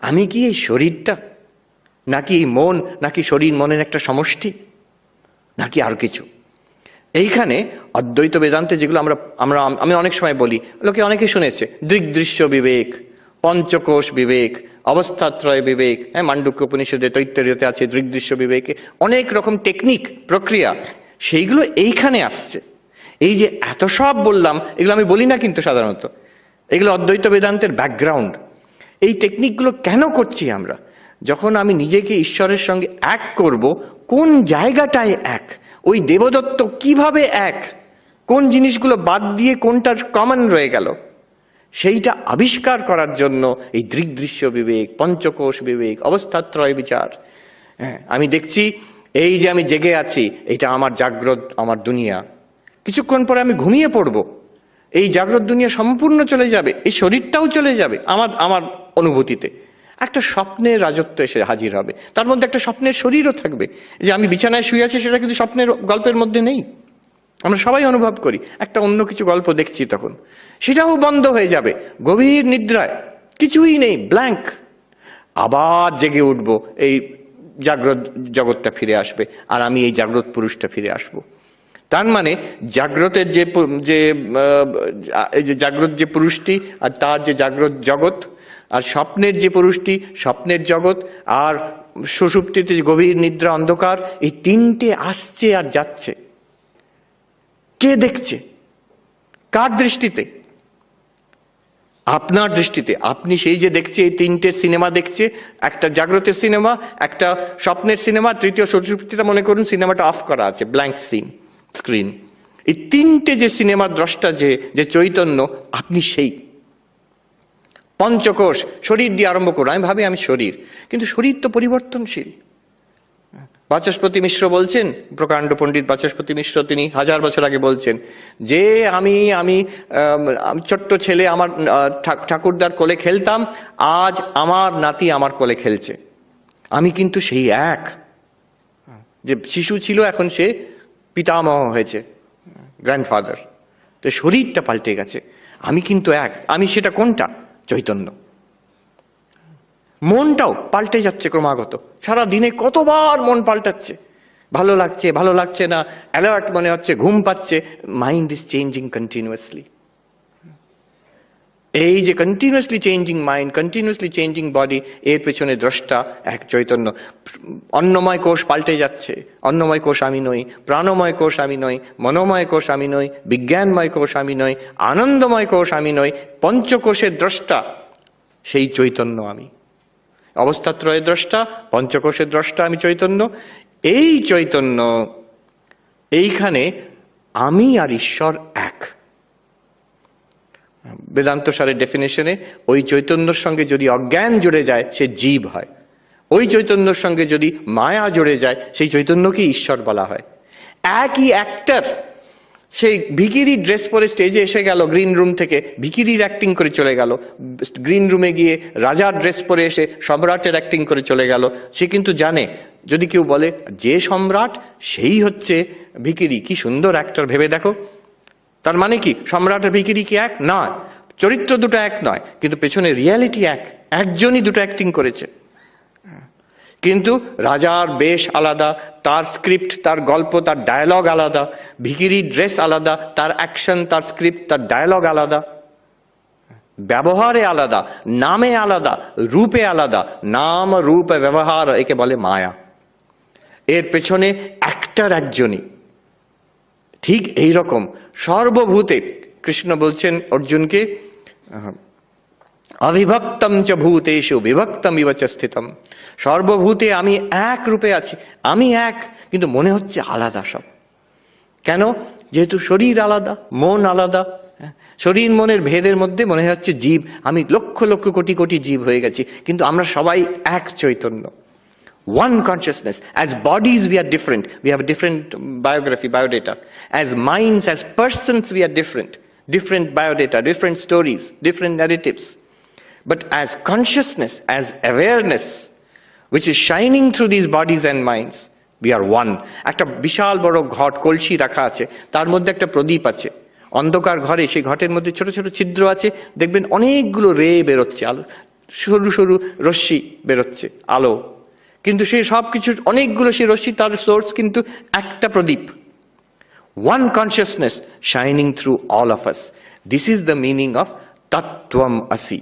আমি কি এই শরীরটা, নাকি এই মন, নাকি শরীর মনের একটা সমষ্টি, নাকি আর কিছু? এইখানে অদ্বৈত বেদান্তে যেগুলো আমি অনেক সময় বলি, লোকে অনেকে শুনেছে, দৃগ্দৃশ্য বিবেক, পঞ্চকোশ বিবেক, অবস্থাত্রয় বিবেক, হ্যাঁ, মান্ডুক্য উপনিষদে তৈত্তরীয়তে আছে দৃগ্দৃশ্য বিবেকে, অনেক রকম টেকনিক, প্রক্রিয়া, সেইগুলো এইখানে আসছে। এই যে এত সব বললাম, এগুলো আমি বলি না কিন্তু সাধারণত, এগুলো অদ্বৈত বেদান্তের ব্যাকগ্রাউন্ড। এই টেকনিকগুলো কেন করছি আমরা? যখন আমি নিজেকে ঈশ্বরের সঙ্গে এক করব, কোন জায়গাটায় এক, ওই দেবদত্ত কিভাবে এক, কোন জিনিসগুলো বাদ দিয়ে কোনটার কমন রয়ে গেল, সেইটা আবিষ্কার করার জন্য এই দৃগ্দৃশ্য বিবেক, পঞ্চকোশ বিবেক, অবস্থাত্রয় বিচার। হ্যাঁ, আমি দেখছি এই যে আমি জেগে আছি, এটা আমার জাগ্রত, আমার দুনিয়া। কিছুক্ষণ পরে আমি ঘুমিয়ে পড়ব, এই জাগ্রত দুনিয়া সম্পূর্ণ চলে যাবে, এই শরীরটাও চলে যাবে। আমার অনুভূতিতে একটা স্বপ্নের রাজত্ব এসে হাজির হবে, তার মধ্যে একটা স্বপ্নের শরীরও থাকবে। যে আমি বিছানায় শুয়ে আছি, সেটা কিন্তু স্বপ্নের গল্পের মধ্যে নেই। আমরা সবাই অনুভব করি একটা অন্য কিছু গল্প দেখছি, তখন সেটাও বন্ধ হয়ে যাবে। গভীর নিদ্রায় কিছুই নেই, ব্ল্যাঙ্ক। আবার জেগে উঠব, এই জাগ্রত জগৎটা ফিরে আসবে, আর আমি এই জাগ্রত পুরুষটা ফিরে আসব। তার মানে জাগ্রতের যে জাগ্রত যে পুরুষটি, আর তার যে জাগ্রত জগৎ, আর স্বপ্নের যে পুরুষটি, স্বপ্নের জগৎ, আর সুষুপ্তিতে গভীর নিদ্রা অন্ধকার, এই তিনটে আসছে আর যাচ্ছে। কে দেখছে? কার দৃষ্টিতে? আপনার দৃষ্টিতে। আপনি সেই যে দেখছে, এই তিনটে সিনেমা দেখছে, একটা জাগ্রতের সিনেমা, একটা স্বপ্নের সিনেমা, তৃতীয় সুষুপ্তিটা মনে করুন সিনেমাটা অফ করা আছে, ব্ল্যাঙ্ক স্ক্রিন। এই তিনটে যে সিনেমার দ্রষ্টা, যে চৈতন্য, আপনি সেই। পঞ্চকোষ, শরীর দিয়ে আরম্ভ করুন। আমি ভাবি আমি শরীর, কিন্তু শরীর তো পরিবর্তনশীল। বাচস্পতি মিশ্র বলছেন, প্রকাণ্ড পণ্ডিত বাচস্পতি মিশ্র, তিনি 1000 বছর আগে বলছেন যে আমি ছোট্ট ছেলে আমার ঠাকুরদার কোলে খেলতাম, আজ আমার নাতি আমার কোলে খেলছে। আমি কিন্তু সেই এক। যে শিশু ছিল, এখন সে পিতামহ হয়েছে, গ্র্যান্ডফাদার। তো শরীরটা পাল্টে গেছে, আমি কিন্তু এক। আমি সেটা কোনটা? চৈতন্য। মনটাও পাল্টে যাচ্ছে ক্রমাগত, সারা দিনে কতবার মন পাল্টাচ্ছে। ভালো লাগছে, ভালো লাগছে না, অ্যালার্ট মনে হচ্ছে, ঘুম পাচ্ছে। Mind is changing continuously. এই যে continuously changing mind, continuously changing body, এর পেছনে দ্রষ্টা এক চৈতন্য। অন্নময় কোষ পাল্টে যাচ্ছে, অন্নময় কোষ আমি নই, প্রাণময় কোষ আমি নই, মনোময় কোষ আমি নই, বিজ্ঞানময় কোষ আমি নই, আনন্দময় কোষ আমি নই, পঞ্চকোষের দ্রষ্টা সেই চৈতন্য আমি। অবস্থাত্রয়ের দ্রষ্টা, পঞ্চকোষের দ্রষ্টা আমি চৈতন্য। এই চৈতন্য, এইখানে আমি আর ঈশ্বর এক। বেদান্ত সারের ডেফিনেশনে ওই চৈতন্যর সঙ্গে যদি অজ্ঞান জুড়ে যায় সে জীব হয়, ওই চৈতন্যর সঙ্গে যদি মায়া জুড়ে যায় সেই চৈতন্যকে ঈশ্বর বলা হয়। একই অ্যাক্টর সেই ভিকিরি ড্রেস পরে স্টেজে এসে গেল, গ্রিন রুম থেকে ভিকিরির অ্যাক্টিং করে চলে গেল, গ্রিন রুমে গিয়ে রাজার ড্রেস পরে এসে সম্রাটের অ্যাক্টিং করে চলে গেল। সে কিন্তু জানে, যদি কেউ বলে যে সম্রাট সেই হচ্ছে ভিকিরি, কি সুন্দর অ্যাক্টর ভেবে দেখো, তার মানে কি সম্রাট আর ভিকিরি কি এক নয়? চরিত্র দুটো এক নয়, কিন্তু পেছনে রিয়ালিটি এক, একজনই দুটো অ্যাক্টিং করেছে। কিন্তু রাজার বেশ আলাদা, তার স্ক্রিপ্ট, তার গল্প, তার ডায়ালগ আলাদা, ভিকিরির ড্রেস আলাদা, তার অ্যাকশন, তার স্ক্রিপ্ট, তার ডায়ালগ আলাদা, ব্যবহারে আলাদা, নামে আলাদা, রূপে আলাদা। নাম রূপ ব্যবহার, একে বলে মায়া। এর পেছনে অ্যাক্টর একজনই। ঠিক এই রকম সর্বভূতে কৃষ্ণ বলছেন অর্জুনকে, অবিভক্তম চ ভূতেষু বিভক্তম ইব চ স্থিতম। সর্বভূতে আমি এক রূপে আছি, আমি এক, কিন্তু মনে হচ্ছে আলাদা সব। কেন? যেহেতু শরীর আলাদা, মন আলাদা। শরীর মনের ভেদের মধ্যে মনে হচ্ছে জীব, আমি লক্ষ লক্ষ কোটি কোটি জীব হয়ে গেছি, কিন্তু আমরা সবাই এক Chaitanya. One consciousness. As bodies we are different, we have a different biography, biodata. As minds, as persons we are different. Different biodata, different stories, different narratives. But as consciousness, as awareness, which is shining through these bodies and minds, we are one. একটা বিশাল বড় ঘট, কলসি রাখা আছে, তার মধ্যে একটা প্রদীপ আছে। অন্ধকার ঘরে সেই ঘটের মধ্যে ছোট ছোট ছিদ্র আছে, দেখবেন অনেকগুলো রে বেরোচ্ছে, আলো, সরু সরু রশ্মি বেরোচ্ছে, আলো। কিন্তু সেই সব কিছুর অনেকগুলো সেই রশ্মি, তার সোর্স কিন্তু একটা প্রদীপ। One consciousness shining through all of us. This is the meaning of Tattvam Asi.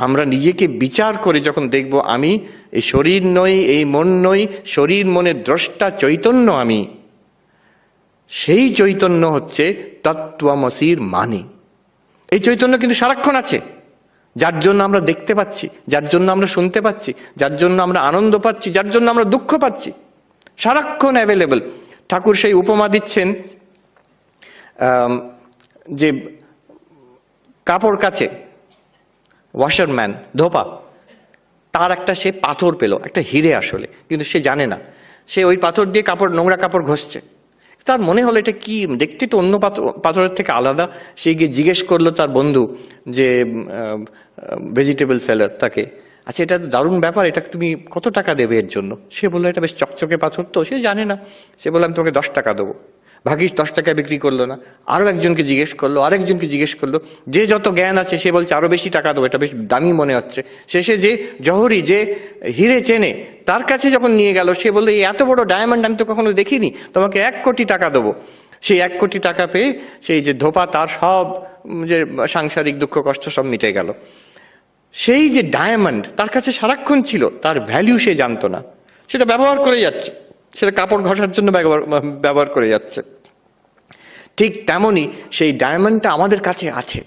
আমরা নিজেকে বিচার করে যখন দেখব আমি এই শরীর নই, এই মন নই, শরীর মনের দ্রষ্টা চৈতন্য আমি, সেই চৈতন্য হচ্ছে তত্ত্বমসির মানে। এই চৈতন্য কিন্তু সারাক্ষণ আছে, যার জন্য আমরা দেখতে পাচ্ছি, যার জন্য আমরা শুনতে পাচ্ছি, যার জন্য আমরা আনন্দ পাচ্ছি, যার জন্য আমরা দুঃখ পাচ্ছি, সারাক্ষণ অ্যাভেলেবল। ঠাকুর সেই উপমা দিচ্ছেন যে কাপড় কাচে ওয়াশারম্যান, ধোপা, তার একটা সে পাথর পেল, একটা হিরে আসলে, কিন্তু সে জানে না। সে ওই পাথর দিয়ে কাপড়, নোংরা কাপড় ঘষছে, তার মনে হলো এটা কি, দেখতে তো অন্য পাথরের থেকে আলাদা। সে গিয়ে জিজ্ঞেস করলো তার বন্ধু, যে ভেজিটেবল সেলার, তাকে, আচ্ছা এটা তো দারুণ ব্যাপার, এটা তুমি কত টাকা দেবে এর জন্য? সে বললো এটা বেশ চকচকে পাথর তো। সে জানে না, সে বললো আমি তোমাকে 10 টাকা দেবো। ভাগিস 10 টাকায় বিক্রি করলো না, আরো একজনকে জিজ্ঞেস করলো, আরেকজনকে জিজ্ঞেস করলো, যে যত জ্ঞান আছে সে বলছে আরো বেশি টাকা দেবো, এটা বেশ দামি মনে হচ্ছে। শেষে যে জহরি, যে হিরে চেনে, তার কাছে যখন নিয়ে গেল, সে বললো এই এত বড় ডায়মন্ড আমি তো কখনো দেখিনি, তোমাকে 1 কোটি টাকা দেবো। সেই 1 কোটি টাকা পেয়ে সেই যে ধোপা, তার সব যে সাংসারিক দুঃখ কষ্ট সব মিটে গেল। সেই যে ডায়মন্ড তার কাছে সারাক্ষণ ছিল, তার ভ্যালু সে জানতো না, সেটা ব্যবহার করে যাচ্ছে, সেটা কাপড় ঘষার জন্য ব্যবহার করে যাচ্ছে। ঠিক তেমনই সেই ডায়মন্ডটা আমাদের কাছে আছে,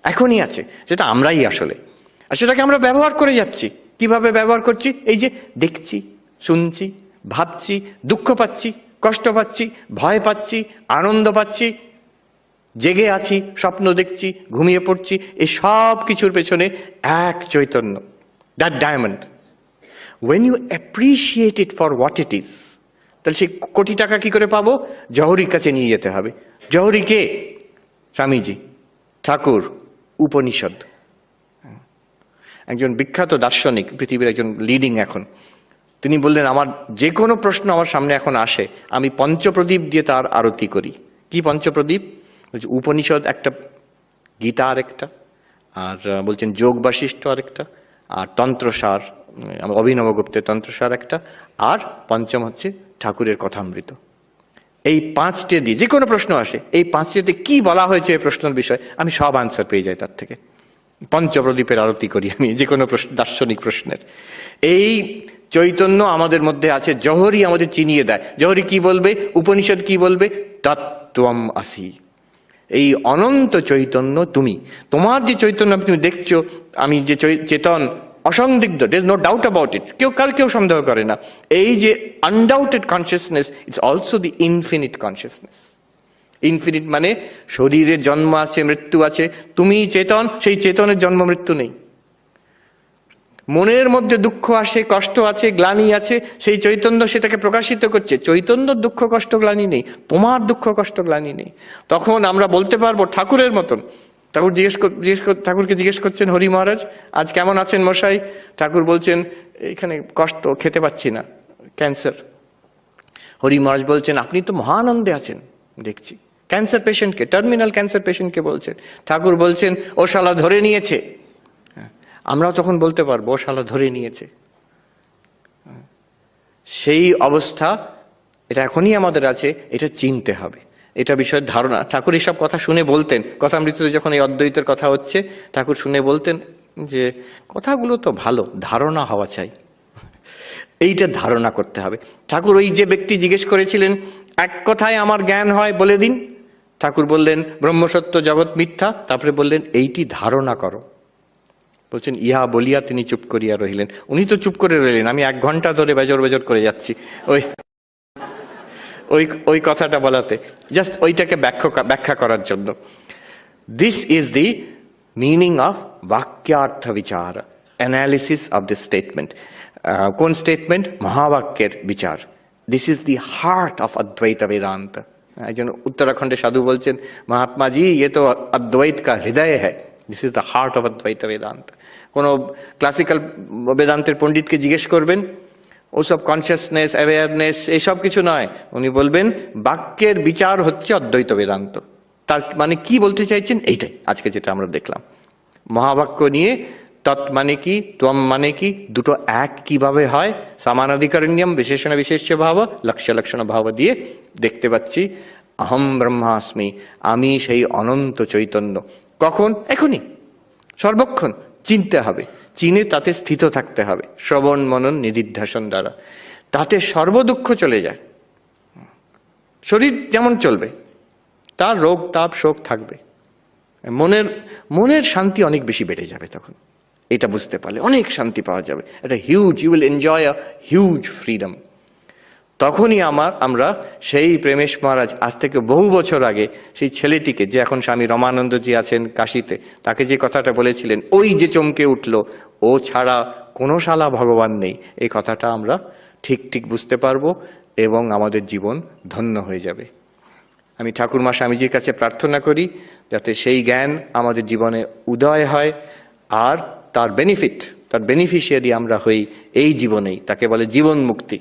এখনই আছে, সেটা আমরাই আসলে, আর সেটাকে আমরা ব্যবহার করে যাচ্ছি। কিভাবে ব্যবহার করছি? এই যে দেখছি, শুনছি, ভাবছি, দুঃখ পাচ্ছি, কষ্ট পাচ্ছি, ভয় পাচ্ছি, আনন্দ পাচ্ছি, জেগে আছি, স্বপ্ন দেখছি, ঘুমিয়ে পড়ছি, এই সব কিছুর পেছনে এক Chaitanya, that diamond. When you appreciate it for what it is, তাহলে সেই কোটি টাকা কি করে পাবো? জহরির কাছে নিয়ে যেতে হবে। জহরি কে? স্বামীজি, ঠাকুর, উপনিষদ। একজন বিখ্যাত দার্শনিক, পৃথিবীর একজন লিডিং এখন, তিনি বললেন আমার যে কোনো প্রশ্ন আমার সামনে এখন আসে, আমি পঞ্চপ্রদীপ দিয়ে তার আরতি করি। কি পঞ্চপ্রদীপ? উপনিষদ একটা, গীতা আরেকটা, আর বলছেন যোগ বাশিষ্ঠ আরেকটা, আর তন্ত্রসার, অভিনব গুপ্তের তন্ত্রসার একটা, আর পঞ্চম হচ্ছে ঠাকুরের কথামৃত। এই পাঁচটে দিয়ে যে কোনো প্রশ্ন আসে, এই পাঁচটিতে কি বলা হয়েছে এই প্রশ্নের বিষয়, আমি সব আনসার পেয়ে যাই তার থেকে। পঞ্চপ্রদীপের আরতি করি আমি যে কোনো দার্শনিক প্রশ্নের। এই চৈতন্য আমাদের মধ্যে আছে, জহরি আমাদের চিনিয়ে দেয়। জহরি কি বলবে, উপনিষদ কি বলবে, তত্ত্বম আসি, এই অনন্ত চৈতন্য তুমি। তোমার যে চৈতন্য তুমি দেখছো, আমি যে চেতন অসন্দিগ্ধ, there is no doubt about it, কেউ সন্দেহ করে না। এই যে undoubted consciousness, it's also the infinite consciousness. Infinite মানে শরীরের জন্ম আছে, মৃত্যু আছে, তুমি চেতন, সেই চেতনের জন্ম মৃত্যু নেই। মনের মধ্যে দুঃখ আসে, কষ্ট আছে, গ্লানি আছে, সেই চৈতন্য সেটাকে প্রকাশিত করছে। চৈতন্যর দুঃখ কষ্ট গ্লানি নেই, তোমার দুঃখ কষ্ট গ্লানি নেই। তখন আমরা বলতে পারবো ঠাকুরের মতন। ঠাকুরকে জিজ্ঞেস করছেন হরি মহারাজ, আজ কেমন আছেন মশাই? ঠাকুর বলছেন এখানে কষ্ট, খেতে পাচ্ছি না, ক্যান্সার। হরি মহারাজ বলছেন আপনি তো মহানন্দে আছেন দেখছি। ক্যান্সার পেশেন্টকে, টার্মিনাল ক্যান্সার পেশেন্টকে বলছেন। ঠাকুর বলছেন ও শালা ধরে নিয়েছে। আমরাও তখন বলতে পারবো ও শালা ধরে নিয়েছে। সেই অবস্থা এটা এখনই আমাদের আছে, এটা চিনতে হবে, এটা বিষয়ের ধারণা। ঠাকুর এইসব কথা শুনে বলতেন, কথামৃততে যখন এই অদ্বৈতের কথা হচ্ছে, ঠাকুর শুনে বলতেন যে কথাগুলো তো ভালো, ধারণা হওয়া চাই, এইটা ধারণা করতে হবে। ঠাকুর ওই যে ব্যক্তি জিজ্ঞেস করেছিলেন এক কথায় আমার জ্ঞান হয় বলে দিন, ঠাকুর বললেন ব্রহ্মসত্য জগৎ মিথ্যা, তারপরে বললেন এইটি ধারণা করো। বলছেন ইহা বলিয়া তিনি চুপ করিয়া রহিলেন। উনি তো চুপ করে রইলেন, আমি 1 ঘন্টা ধরে বেজর বেজর করে যাচ্ছি ওই কথাটা বলাতে, জাস্ট ওইটাকে ব্যাখ্যা করার জন্য। This is the meaning of বাক্যার্থ বিচার, অ্যানালিসিস অফ দিস স্টেটমেন্ট। কোন স্টেটমেন্ট? মহাবাক্যের বিচার। This is the heart of অদ্বৈত বেদান্ত। একজন উত্তরাখণ্ডে সাধু বলছেন মহাত্মা জি ये तो अद्वैत का हृदय है, this is the heart of অদ্বৈত বেদান্ত। কোনো ক্লাসিক্যাল বেদান্তের পণ্ডিতকে জিজ্ঞেস করবেন, ওসব কনসিয়াসনেস, অ্যাওয়ারনেস এইসব কিছু নয়, উনি বলবেন বাক্যের বিচার হচ্ছে অদ্বৈত বেদান্ত। তার মানে কি বলতে চাইছেন এইটাই আজকে যেটা আমরা দেখলাম। মহাবাক্য নিয়ে তৎ মানে কি, ত্বম মানে কি, দুটো এক কিভাবে হয়, সমানাধিকরণ্যম বিশেষণ বিশেষ্য ভাব লক্ষ্য লক্ষণ ভাব দিয়ে দেখতে পাচ্ছি অহম ব্রহ্মাস্মি, আমি সেই অনন্ত চৈতন্য। কখন? এখনই, সর্বক্ষণ চিনতে হবে, চিনে তাতে স্থিত থাকতে হবে শ্রবণ মনন নিদিধ্যাসন দ্বারা। তাতে সর্বদুঃখ চলে যায়। শরীর যেমন চলবে, তার রোগ তাপ শোক থাকবে, মনের শান্তি অনেক বেশি বেড়ে যাবে তখন। এটা বুঝতে পারলে অনেক শান্তি পাওয়া যাবে, একটা huge, you will enjoy a huge freedom. তখনই আমরা সেই প্রেমেশ মহারাজ আজ থেকে বহু বছর আগে সেই ছেলেটিকে, যে এখন স্বামী রমানন্দজি আছেন কাশীতে, তাকে যে কথাটা বলেছিলেন, ওই যে চমকে উঠল, ও ছাড়া কোনো শালা ভগবান নেই, এই কথাটা আমরা ঠিক ঠিক বুঝতে পারবো এবং আমাদের জীবন ধন্য হয়ে যাবে। আমি ঠাকুরমা স্বামীজির কাছে প্রার্থনা করি যাতে সেই জ্ঞান আমাদের জীবনে উদয় হয়, আর তার বেনিফিশিয়ারি আমরা হই এই জীবনেই। তাকে বলে জীবন মুক্তি।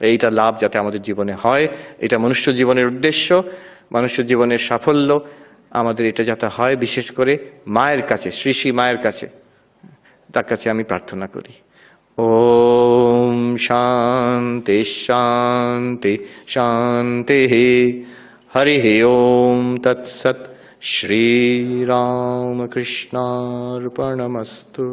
এইটা লাভ যাতে আমাদের জীবনে হয়, এটা মনুষ্য জীবনের উদ্দেশ্য, মনুষ্য জীবনের সাফল্য আমাদের এটা যাতে হয়, বিশেষ করে মায়ের কাছে, শ্রী শ্রী মায়ের কাছে, তার কাছে আমি প্রার্থনা করি। ওম শান্তি শান্তি শান্তি। হরি ওম তৎসৎ। শ্রীরামকৃষ্ণার্পণমস্তু।